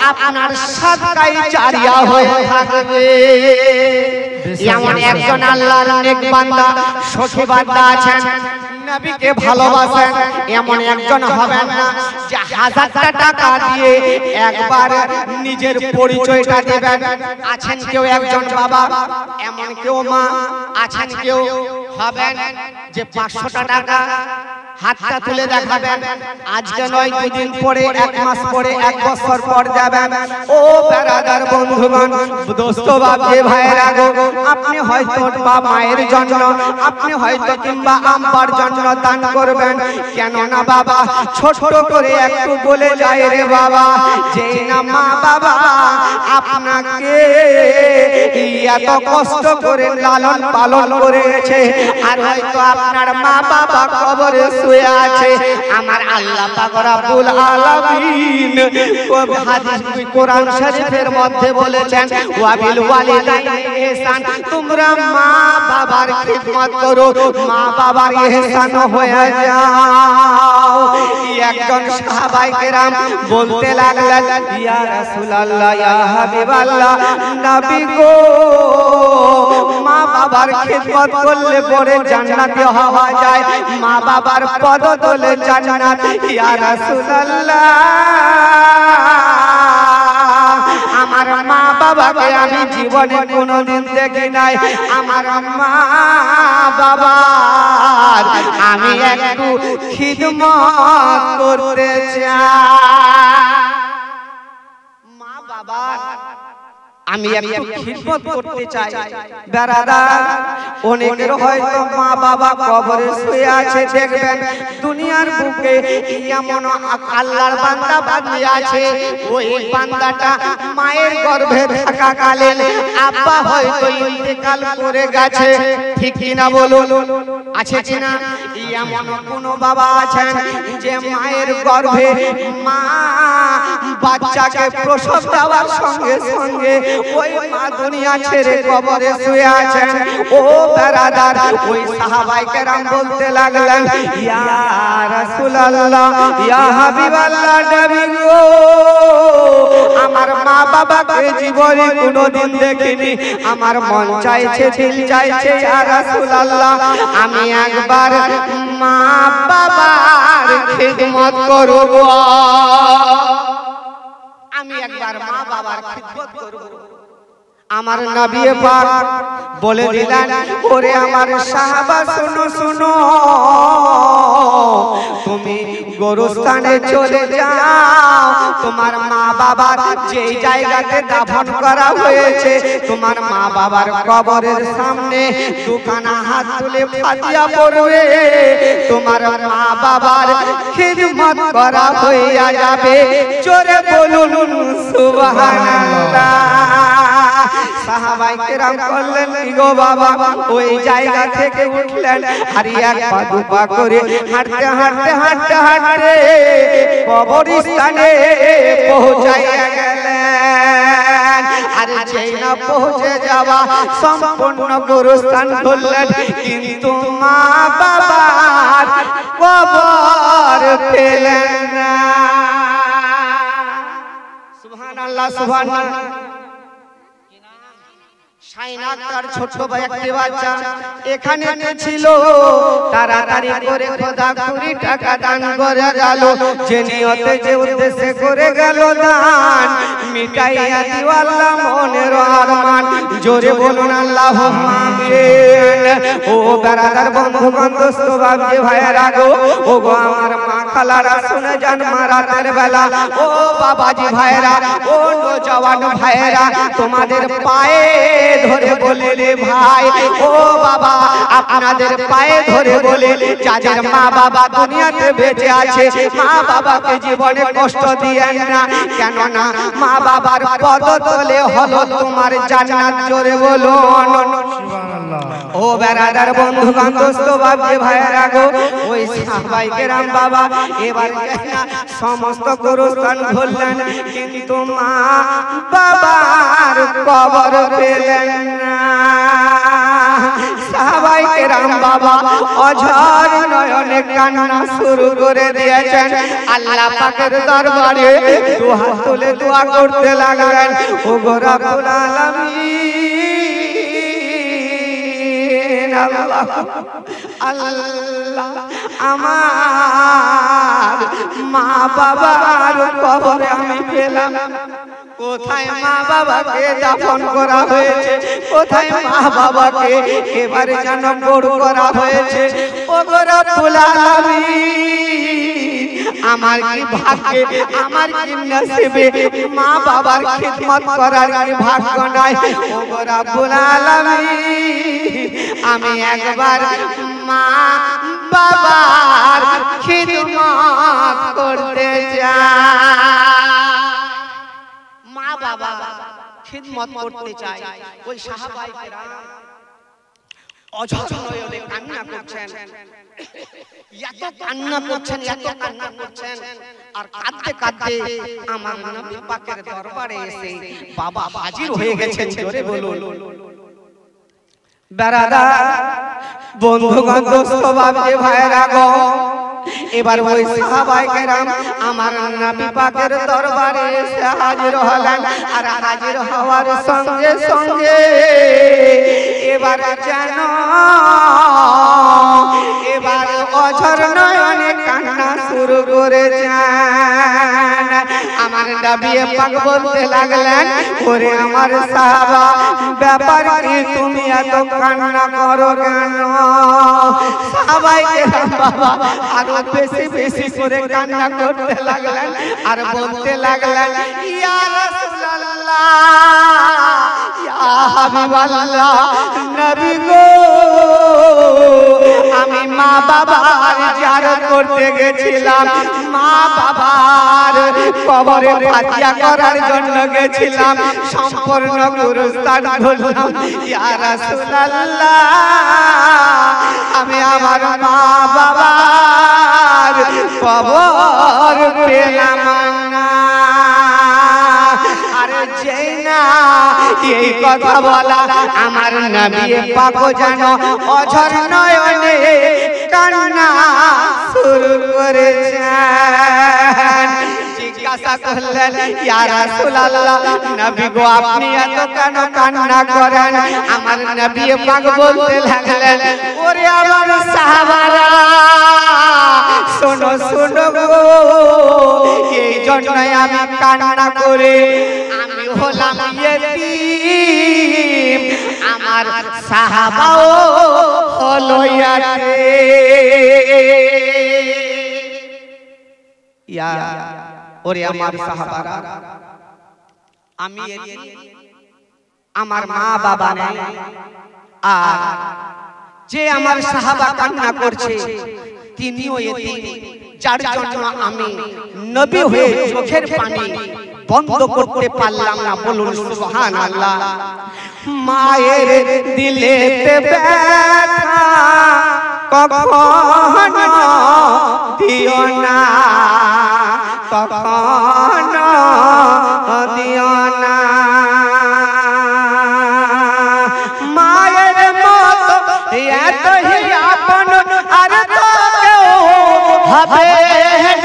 আপনার সাদকায়ে জারিয়া হয়ে থাকবে এমন একজন আল্লাহর নেক বান্দা সখী বান্দা আছেন নবীকে ভালোবাসেন এমন একজন হবেন না যে 1000টা টাকা দিয়ে একবার নিজের পরিচয়টা দিবেন আছেন কেউ একজন বাবা এমন কেউ মা আছেন কেউ হবেন যে 500টা টাকা হাতটা তুলে দেখাবেন আজকে নয় দুদিন পরে এক মাস পরে এক বছর পর যাবেন ও ব্রাদার বন্ধুগণ দোস্ত বাপজি ভাইরা গো আপনি হয়তো বাবা মায়ের জন্য আপনি হয়তো কিংবা আম্বার জন্য দান করবেন কেন না বাবা ছোট করে একটু বলে যায় রে বাবা যে না মা বাবা আপনাকে এত কষ্ট করে লালন পালন করেছে আর হয়তো আপনার মা বাবা কবরে শুয়ে আছে আমার আল্লাহ পাক রব্বুল আলামিন হাদিস কোরআন শরীফের মধ্যে বলেছেন ওয়াবিল ওয়ালিদাইনি ইহসান তোমরা মা বাবার খিদমত করো মা বাবার ইহসান হয়ে যাও একজন সাহাবায়ে কেরাম বলতে লাগলেন ইয়া রাসূলুল্লাহ ইয়া হাবিবাল্লাহ নবী গো মা বাবার খিদমত করলে পরে জান্নাতে হওয়া যায় মা বাবার পদতলে জান্নাত ইয়া রাসূলুল্লাহ আমার মা বাবাকে আমি জীবনে কোনোদিন দেখি নাই আমার মা বাবার আমি একটু খিদমত করতে চাই মা বাবার আমি একটু খিদমত করতে চাই ব্রাদার অনেকের হয়তো মা বাবা কবরে শুয়ে আছে দেখবেন দুনিয়ার বুকে এমন আল্লাহর বান্দা বান্দি আছে ওই বান্দাটা মায়ের গর্ভে থাকাকালীন আব্বা হয়তো ইন্তেকাল করে গেছে ঠিক কি না বলুন আছে কি না এমন কোন বাবা আছেন যে মায়ের গর্ভে মা বাচ্চাকে প্রসব দেওয়ার সঙ্গে সঙ্গে ওই মা দুনিয়া ছেড়ে কবরে শুয়ে আছেন ও ব্রাদার ওই সাহাবায়ে কেরাম বলতে লাগলেন ইয়া রাসূলুল্লাহ ইয়া হাবিবাল্লাহ নবী গো আমার মা বাবাকে জীবনে কোনোদিন দেখিনি আমার মন চাইছে দিল চাইছে ইয়া রাসূলুল্লাহ আমি একবার মা বাবার খিদমত করব আমি একবার মা বাবার খিদমত করব আমার নবী পাক বলে দিলেন ওরে আমার সাহাবা শুনো শুনো তুমি গোরস্থানে চলে যাও তোমার মা বাবার যে জায়গাতে দাফন করা হয়েছে তোমার মা বাবার কবরের সামনে দুখানা হাত তুলে ফাতিহা পড়বে তোমার মা বাবার খিদমত করা হইয়া যাবে জোরে বলুন সুবহানাল্লাহ সাহাবায়ে কেরাম বললেন গো বাবা ওই জায়গা থেকে উঠলেন আর এক পা দু পা করে হাঁটতে হাঁটতে হাঁটতে হাঁটতে কবরস্থানে পৌঁছাইয়া গেলেন আর যেই না পৌঁছে যাওয়া সম্পূর্ণ গোরস্থান ধরলেন কিন্তু মা বাবার কবর পেলেন না সুবহানাল্লাহ সুবহানাল্লাহ শাইনাকার ছোট একটি বাচ্চা এখানে ছিল তাড়াতাড়ি করে খোদা 20 টাকা দান করে গেল যে নিয়তে যে উদ্দেশ্যে করে গেল দান মিটাইয়া দিও আল্লাহ মনের আরমান জোরে বলুন আল্লাহুম্মা আমিন ও ব্রাদার বন্ধু বান্ধব বাবজি ভাইরা গো ও গো আমার মা খালারা শুনে যান মা রাতের বেলা ও বাবাজি ভাইরা ও নওজওয়ান ভাইরা তোমাদের পায়ে ধরে বলে রে ভাই ও বাবা আপনাদের পায়ে ধরে বলে যাদের মা বাবা দুনিয়াতে বেঁচে আছে মা বাবাকে জীবনে কষ্ট দিয়েন না কেন না মা বাবার পদতলে হলো তোমার জান্নাত জোরে বলুন সুবহানাল্লাহ ও ব্রাদার বন্ধু বান্ধব বাবজি ভাইরা গো ওই সাহাবায়ে কেরাম বাবা এবার সমস্ত গোরস্থান ধরলেন কিন্তু মা বাবার কবর পেলেন না সাহাবায়ে কেরাম বাবা অঝর নয়নে কান্না শুরু করে দিয়েছেন আল্লাহ পাকের দরবারে দু হাত তুলে দোয়া করতে লাগলেন ও গো রব্বুল আলামিন আল্লাহ আল্লাহ আমার মা বাবার কবরে আমি পেলাম কোথায় মা বাবাকে দাফন করা হয়েছে কোথায় মা বাবাকে এবারে যেন বড় করা হয়েছে ও গো রব্বুল আলামিন আমার কি ভাগ্যে আমার কি নসিবে মা বাবার খিদমত করার কি ভাগ্য নাই ও গো রব্বুল আলামিন আমি একবার মা বাবার খিদমত করতে চাই মা বাবা খিদমত করতে চাই ওই সাহাবায়ে কেরাম অঝর নয়নে কান্না করছেন এত কান্না করছেন এত কান্না করছেন আর কাঁদতে কাঁদতে আমার নবী পাকের দরবারে এসে বাবা হাজির হয়ে গেছেন জোরে বলুন ব্রাদার বন্ধুগণ দোস্ত বাবজি ভাইরা গো এবার ওই সাহাবায়ে কেরাম আমার নবী পাকের দরবারে এসে হাজির হলেন আর হাজির হওয়ার সঙ্গে সঙ্গে এবার যেন এবার অঝর নয়নে কান্না শুরু করেছেন আমার নবী পাক বলতে লাগলেন ওরে আমার সাহাবা ব্যাপার কি তুমি এত কান্না করো কেন সাহাবায়ে কেরাম বাবা আর বেশি বেশি করে কান্না করতে লাগলেন আর বলতে লাগলেন ইয়া রাসূলুল্লাহ ইয়া হাবিবাল্লাহ নবী গো আমি মা বাবার জিয়ারত করতে গেছিলাম মা বাবার কবরে ফাতিহা করার জন্য গেছিলাম সম্পূর্ণ গোরস্থান ধরলাম ইয়া রাসূলুল্লাহ আমি আমার মা বাবার কবর পেলাম না আরে যেই না এই কথা বলা আমার নবী পাক যেন অঝর নয়নে কান্না শুরু করেছেন জিজ্ঞাসা করলেন ইয়া রাসূলুল্লাহ নবী গো আপনি এত কেন কান্না করেন আমার নবী পাক বলতে লাগলেন ওরে আমার সাহাবারা শোনো শোনো গো এই জন্যই আমি কান্না করে আমি হলাম ইয়েতিম আমার সাহাবাও হলো ইয়া ওরে আমার সাহাবারা, আমি আমার মা বাবা নেই, আর যে আমার সাহাবা কান্না করছে তিনিও এতিম, যার জন্য আমি নবী হয়ে চোখের পানি বন্ধ করতে পারলাম না। বলুন সুবহানাল্লাহ। মায়ের দিলেতে ব্যথা কখনো দিও না, কখনো দিও না। মায়ের মতো এতই আপন আর তো কেউ হবে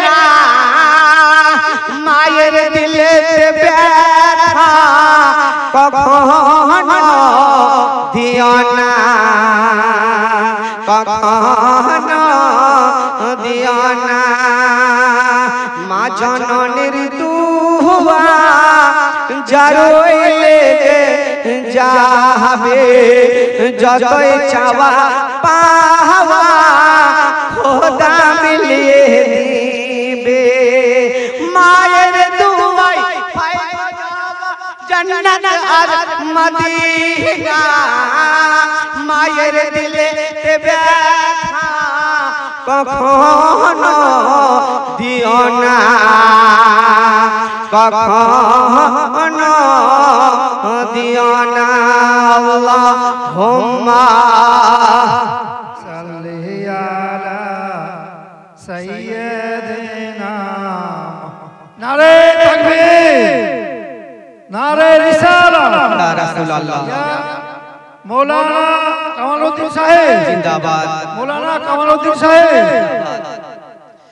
না। মায়ের দিলেতে ব্যথা কখনো দিও না, কখনো দিও না। মা জননীর দুয়া যারইলে যাবে, যতই চাওয়া পাওয়া খোদা মিলিয়ে দিবে। মায়ের দুয়াই পাইবা জান্নাত আর মদিনা। মায়ের দিলে ব্যথা কখনো দিও না, কখনো দিও না। আল্লাহুম্মা সাল্লি আলা সাইয়্যিদিনা। নারে তাকবীর, নারে রিসালাত। ইয়া রাসূলুল্লাহ। মৌলানা কামালউদ্দিন সাহেব জিন্দাবাদ। মৌলানা কামালউদ্দিন সাহেব।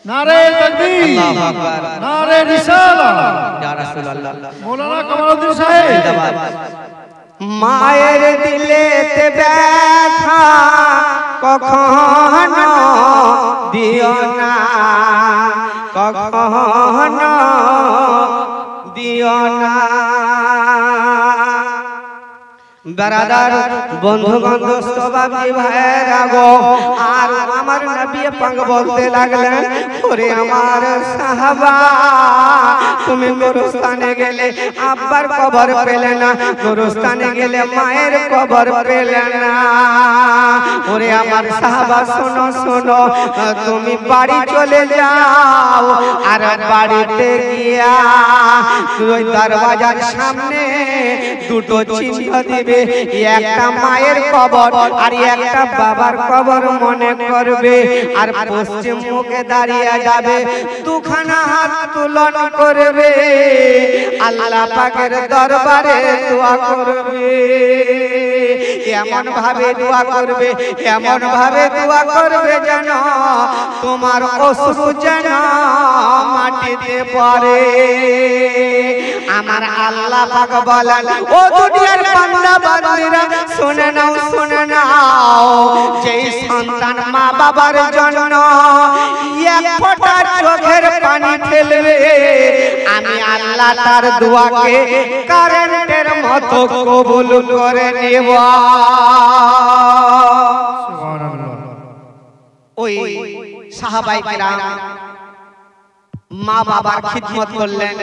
নারে তাকবীর, আল্লাহু আকবার। নারে রিসালাত। ইয়া রাসূলুল্লাহ। মৌলানা কামালউদ্দিন সাহেব জিন্দাবাদ। মায়ের দিলেতে ব্যথা কখনো দিও না, কখনো দিও না। ব্রাদার, বন্ধুগণ, দোস্ত, বাবি ভাইরা গো, আর আমার নবী পাক বলতে লাগলেন, ওরে আমার সাহাবা, তুমি গোরস্থানে গেলে আব্বার কবর পেলে না, গোরস্থানে গেলে মায়ের কবর পেলে না। ওরে আমার সাহাবা, শোনো শোনো, তুমি বাড়ি চলে যাও, আর বাড়িতে গিয়া ওই দরওয়াজার সামনে দুটো চিহ্ন দিবে, একটা মায়ের কবর আর একটা বাবার কবর মনে করবে, আর পশ্চিম মুখে দাঁড়িয়ে যাবে, দুখানা হাত তুলন করবে, আল্লাহ পাকের দরবারে দোয়া করবে। এমন ভাবে দোয়া করবে, এমন ভাবে দোয়া করবে যেন তোমার অশ্রু যেন মাটিতে পড়ে। আমার আল্লাহ পাক বলেন, ও দুনিয়ার বান্দা বান্দীরা, শুনে নাও, শুনে নাও, যেই সন্তান মা বাবার জন্য এক ফোঁটা চোখের পানি ফেলবে, আমি আল্লাহ তার দোয়াকে কারেন্টের মতো কবুল করে নেব। সুবহানাল্লাহ। ওই সাহাবায়ে কেরাম মা বাবার খিদমত করলেন।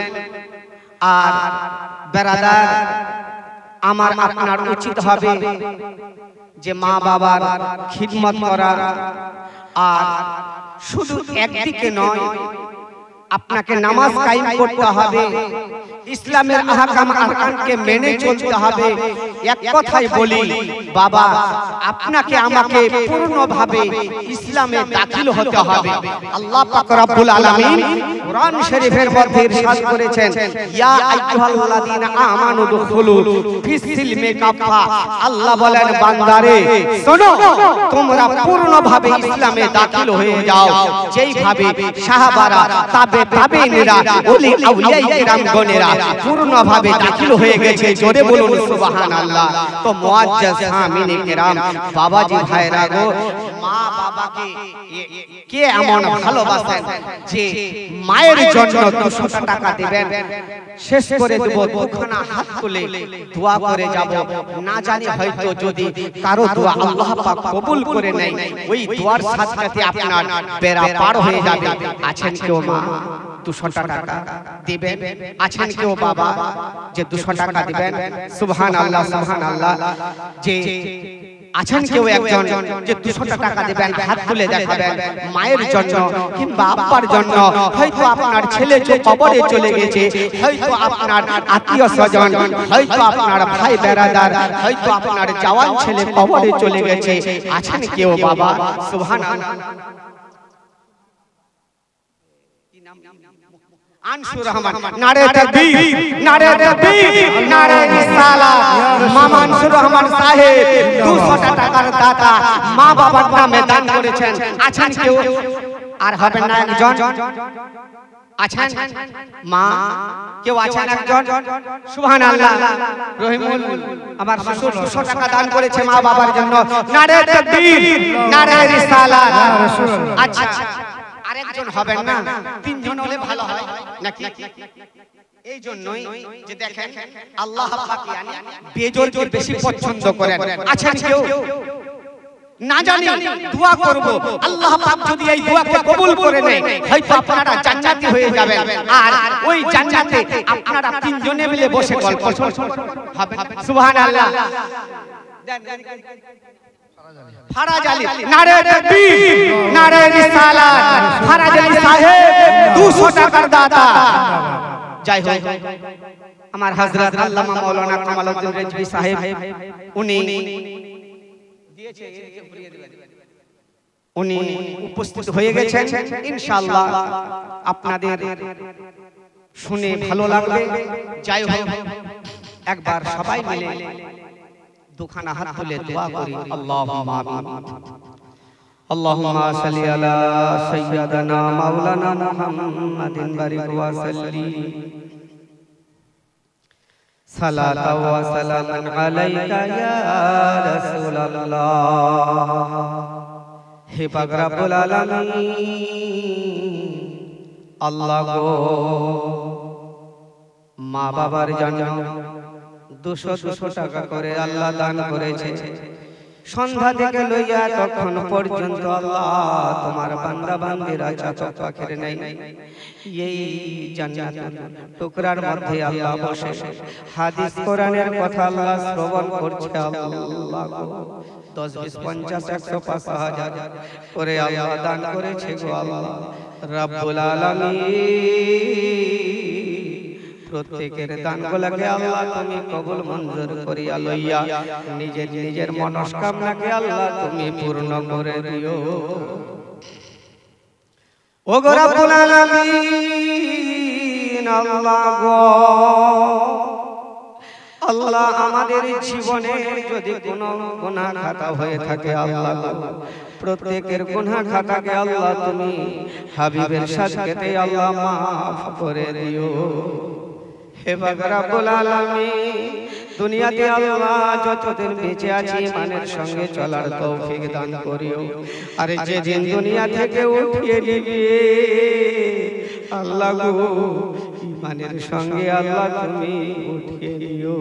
আর ব্রাদার, আমার আপনার উচিত হবে যে মা বাবার খিদমত করা, আর শুধু একদিকে নয়, আপনাকে নামাজ কায়েম করতে হবে, ইসলামের আহকাম আরকানকে মেনে চলতে হবে। এক কথাই বলি, বাবা, আপনাকে আমাকে পূর্ণভাবে ইসলামে দাখিল হতে হবে। আল্লাহ পাক রব্বুল আলামিন কোরআন শরীফের মধ্যে ইরশাদ করেছেন, ইয়া আইয়ুহাল্লাযীনা আমানু দুখুলু ফিস সিলমি কাফা। আল্লাহ বলেন, বান্দারে শোনো, তোমরা পূর্ণভাবে ইসলামে দাখিল হয়ে যাও, যেইভাবে সাহাবারা, তাবেঈনরা, ওলি আউলিয়া কিরামগণেরা পূর্ণভাবে দাখিল হয়ে গেছে। জোরে বলুন সুবহানাল্লাহ। তো মুআজ্জাজ সামিনে কিরাম, বাবাজি ভাইরা গো, মা বাবাকে কে এমন ভালোবাসেন যে মায়ের জন্য 200 টাকা দিবেন, শেষ করে দেব, দুখানা হাত তুলে দোয়া করে যাব। না জানি হয়তো যদি কারো দোয়া আল্লাহ পাক কবুল করে নেয়, ওই দোয়ার সাথে আপনার বেড়া পার হয়ে যাবে। আছেন কেউ মা? 200 টাকা দিবেন? আছেন কেউ বাবা যে 200 টাকা দিবেন? সুবহানাল্লাহ সুবহানাল্লাহ। যে আছেন কেউ একজন যে 200 টাকা দিবেন? হাত তুলে দেখাবেন। মায়ের জন্য কিংবা আব্বার জন্য, হয়তো আপনার ছেলে যে কবরে চলে গেছে, হয়তো আপনার আত্মীয় স্বজন, হয়তো আপনার ভাই বেরাদার, হয়তো আপনার জওয়ান ছেলে কবরে চলে গেছে। আছেন কেউ বাবা? সুবহানাল্লাহ। আনসুর রহমান, নারে তাকবীর, নারে তাকবীর, নারে রিসালাত। মামা আনসুর রহমান সাহেব 200 টাকার দাতা, মা বাবার নামে দান করেছেন। আছেন কেউ? আর হবেন না একজন? আছেন মা? কেউ আছেন একজন? সুবহানাল্লাহ। রহিমুল আমার শ্বশুর 200 টাকা দান করেছে মা বাবার জন্য। নারে তাকবীর, নারে রিসালাত। আচ্ছা, আরেকজন হবেন না? তিনজন হলে ভালো হয় নাকি? এই জন্যই যে দেখেন আল্লাহ পাক yani বেজোরকে বেশি পছন্দ করেন। আছেন কেউ? না জানি দোয়া করব, আল্লাহ পাক যদি এই দোয়াকে কবুল করে নেয়, হয়তো আপনারা জান্নাতি হয়ে যাবেন। আর ওই জান্নাতে আপনারা তিনজনে মিলে বসে গল্প হবে। সুবহানাল্লাহ। ফারাজ আলী, নারে তাকবীর, নারে রিসালাত। ফারাজ আলী সাহেব 200 টাকার দাতা। যাই হোক, আমার হযরত আল্লামা মাওলানা কামালউদ্দিন রিজভী সাহেব উনি উপস্থিত হয়ে গেছেন। ইনশাআল্লাহ আপনাদের শুনে ভালো লাগবে। যাই হোক, একবার সবাই মিলে দুখানা হাত তুলে দোয়া করি। আল্লাহুম্মা আমিন। আল্লাহুম্মা সাল্লি আলা সাইয়্যিদানা মাওলানা মুহাম্মাদিন বারিক ওয়া সাল্লিম। সালাতাও ওয়া সালামান আলাইকা ইয়া রাসূলুল্লাহ। হে পাক রব্বুল আলামিন, আল্লাহ গো, মা বাবার জন্য 200 টাকা করে আল্লাহ দান করেছে। সন্ধ্যা থেকে লইয়া তখন পর্যন্ত আল্লাহ তোমার বান্দা বান্দিরা চাচা পাখির নাই এই জান্নাতের টুকরার মধ্যে আল্লাহ বসে হাদিস কোরআনের কথা আল্লাহ শ্রবণ করছে। আল্লাহ 10 20 50 100 5000 করে আল্লাহ দান করেছে গো আল্লাহ রব্বুল আলামিন। প্রত্যেকের দানগুলোকে আল্লাহ তুমি কবুল মঞ্জুর করিয়া লইয়া নিজের নিজের মনস্কামনাকে আল্লাহ তুমি পূর্ণ করে দিও। ও গো রব্বুল আলামিন, আল্লাহ গো, আল্লাহ আমাদের জীবনে যদি কোনো গুনাহ খাতা হয়ে থাকে আল্লাহ গো, প্রত্যেকের গুনাহ খাতাকে আল্লাহ তুমি হাবিবের সাথে আল্লাহ মাফ করে দিও। হে পাক রব্বুল আলামিন, দুনিয়াতে আল্লাহ যতদিন বেঁচে আছি ইমানের সঙ্গে চলার তৌফিক দান করিও। আর যেদিন দুনিয়া থেকে উঠিয়ে নিবে আল্লাহ গো, ইমানের সঙ্গে আল্লাহ তুমি উঠিয়ে দিও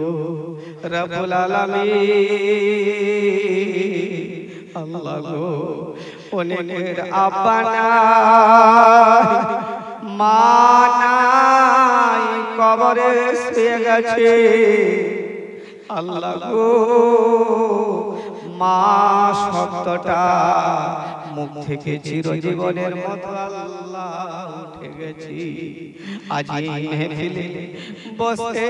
রব্বুল আলামিন। আল্লাহ গো, অনেকের আব্বা নাই, মা নাই, কবরে শুয়ে গেছে আল্লাহ গো, মা শব্দটা মুখ থেকে চিরজীবনের মতো আল্লাহ উঠে গেছি। আজ এই মেহফিলে বসে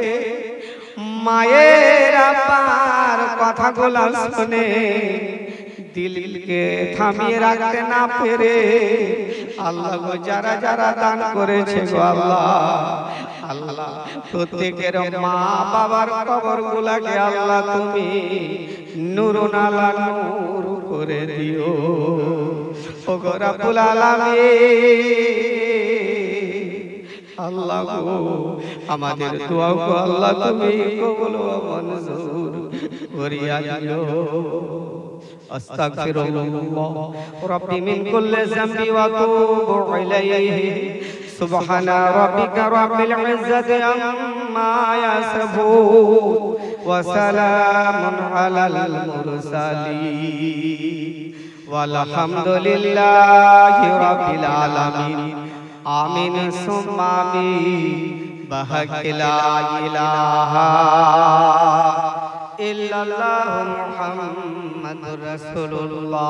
মায়ের আব্বার কথাগুলো শুনে দিলকে থামিয়ে রাখতে না পেরে আল্লাহ গো, যারা যারা দান করেছে গো আল্লাহ, আল্লাহ প্রত্যেকের মা বাবার কবরগুলোকে আল্লাহ তুমি নূরুন আলা নূর করে দিও। ও গো রব্বুল আলামিন, আল্লাহ গো, আমাদের দোয়া গো আল্লাহ তুমি কবুল ও মঞ্জুর করিয়া দিও। আস্তাগফিরুল্লাহ রাব্বি মিন কুল্লি যামবি ওয়া আতুবু ইলাইহি। সুবহানা রাব্বিকা রাব্বিল ইজ্জাতি আম্মা ইয়াসিফুন ওয়া সালামুন আলাল মুরসালিন ওয়াল হামদুলিল্লাহি রাব্বিল আলামিন। आमीन सुम्मा आमीन बहक ला इलाहा इल्लल्लाहु मुहम्मदुर रसूलुल्लाह।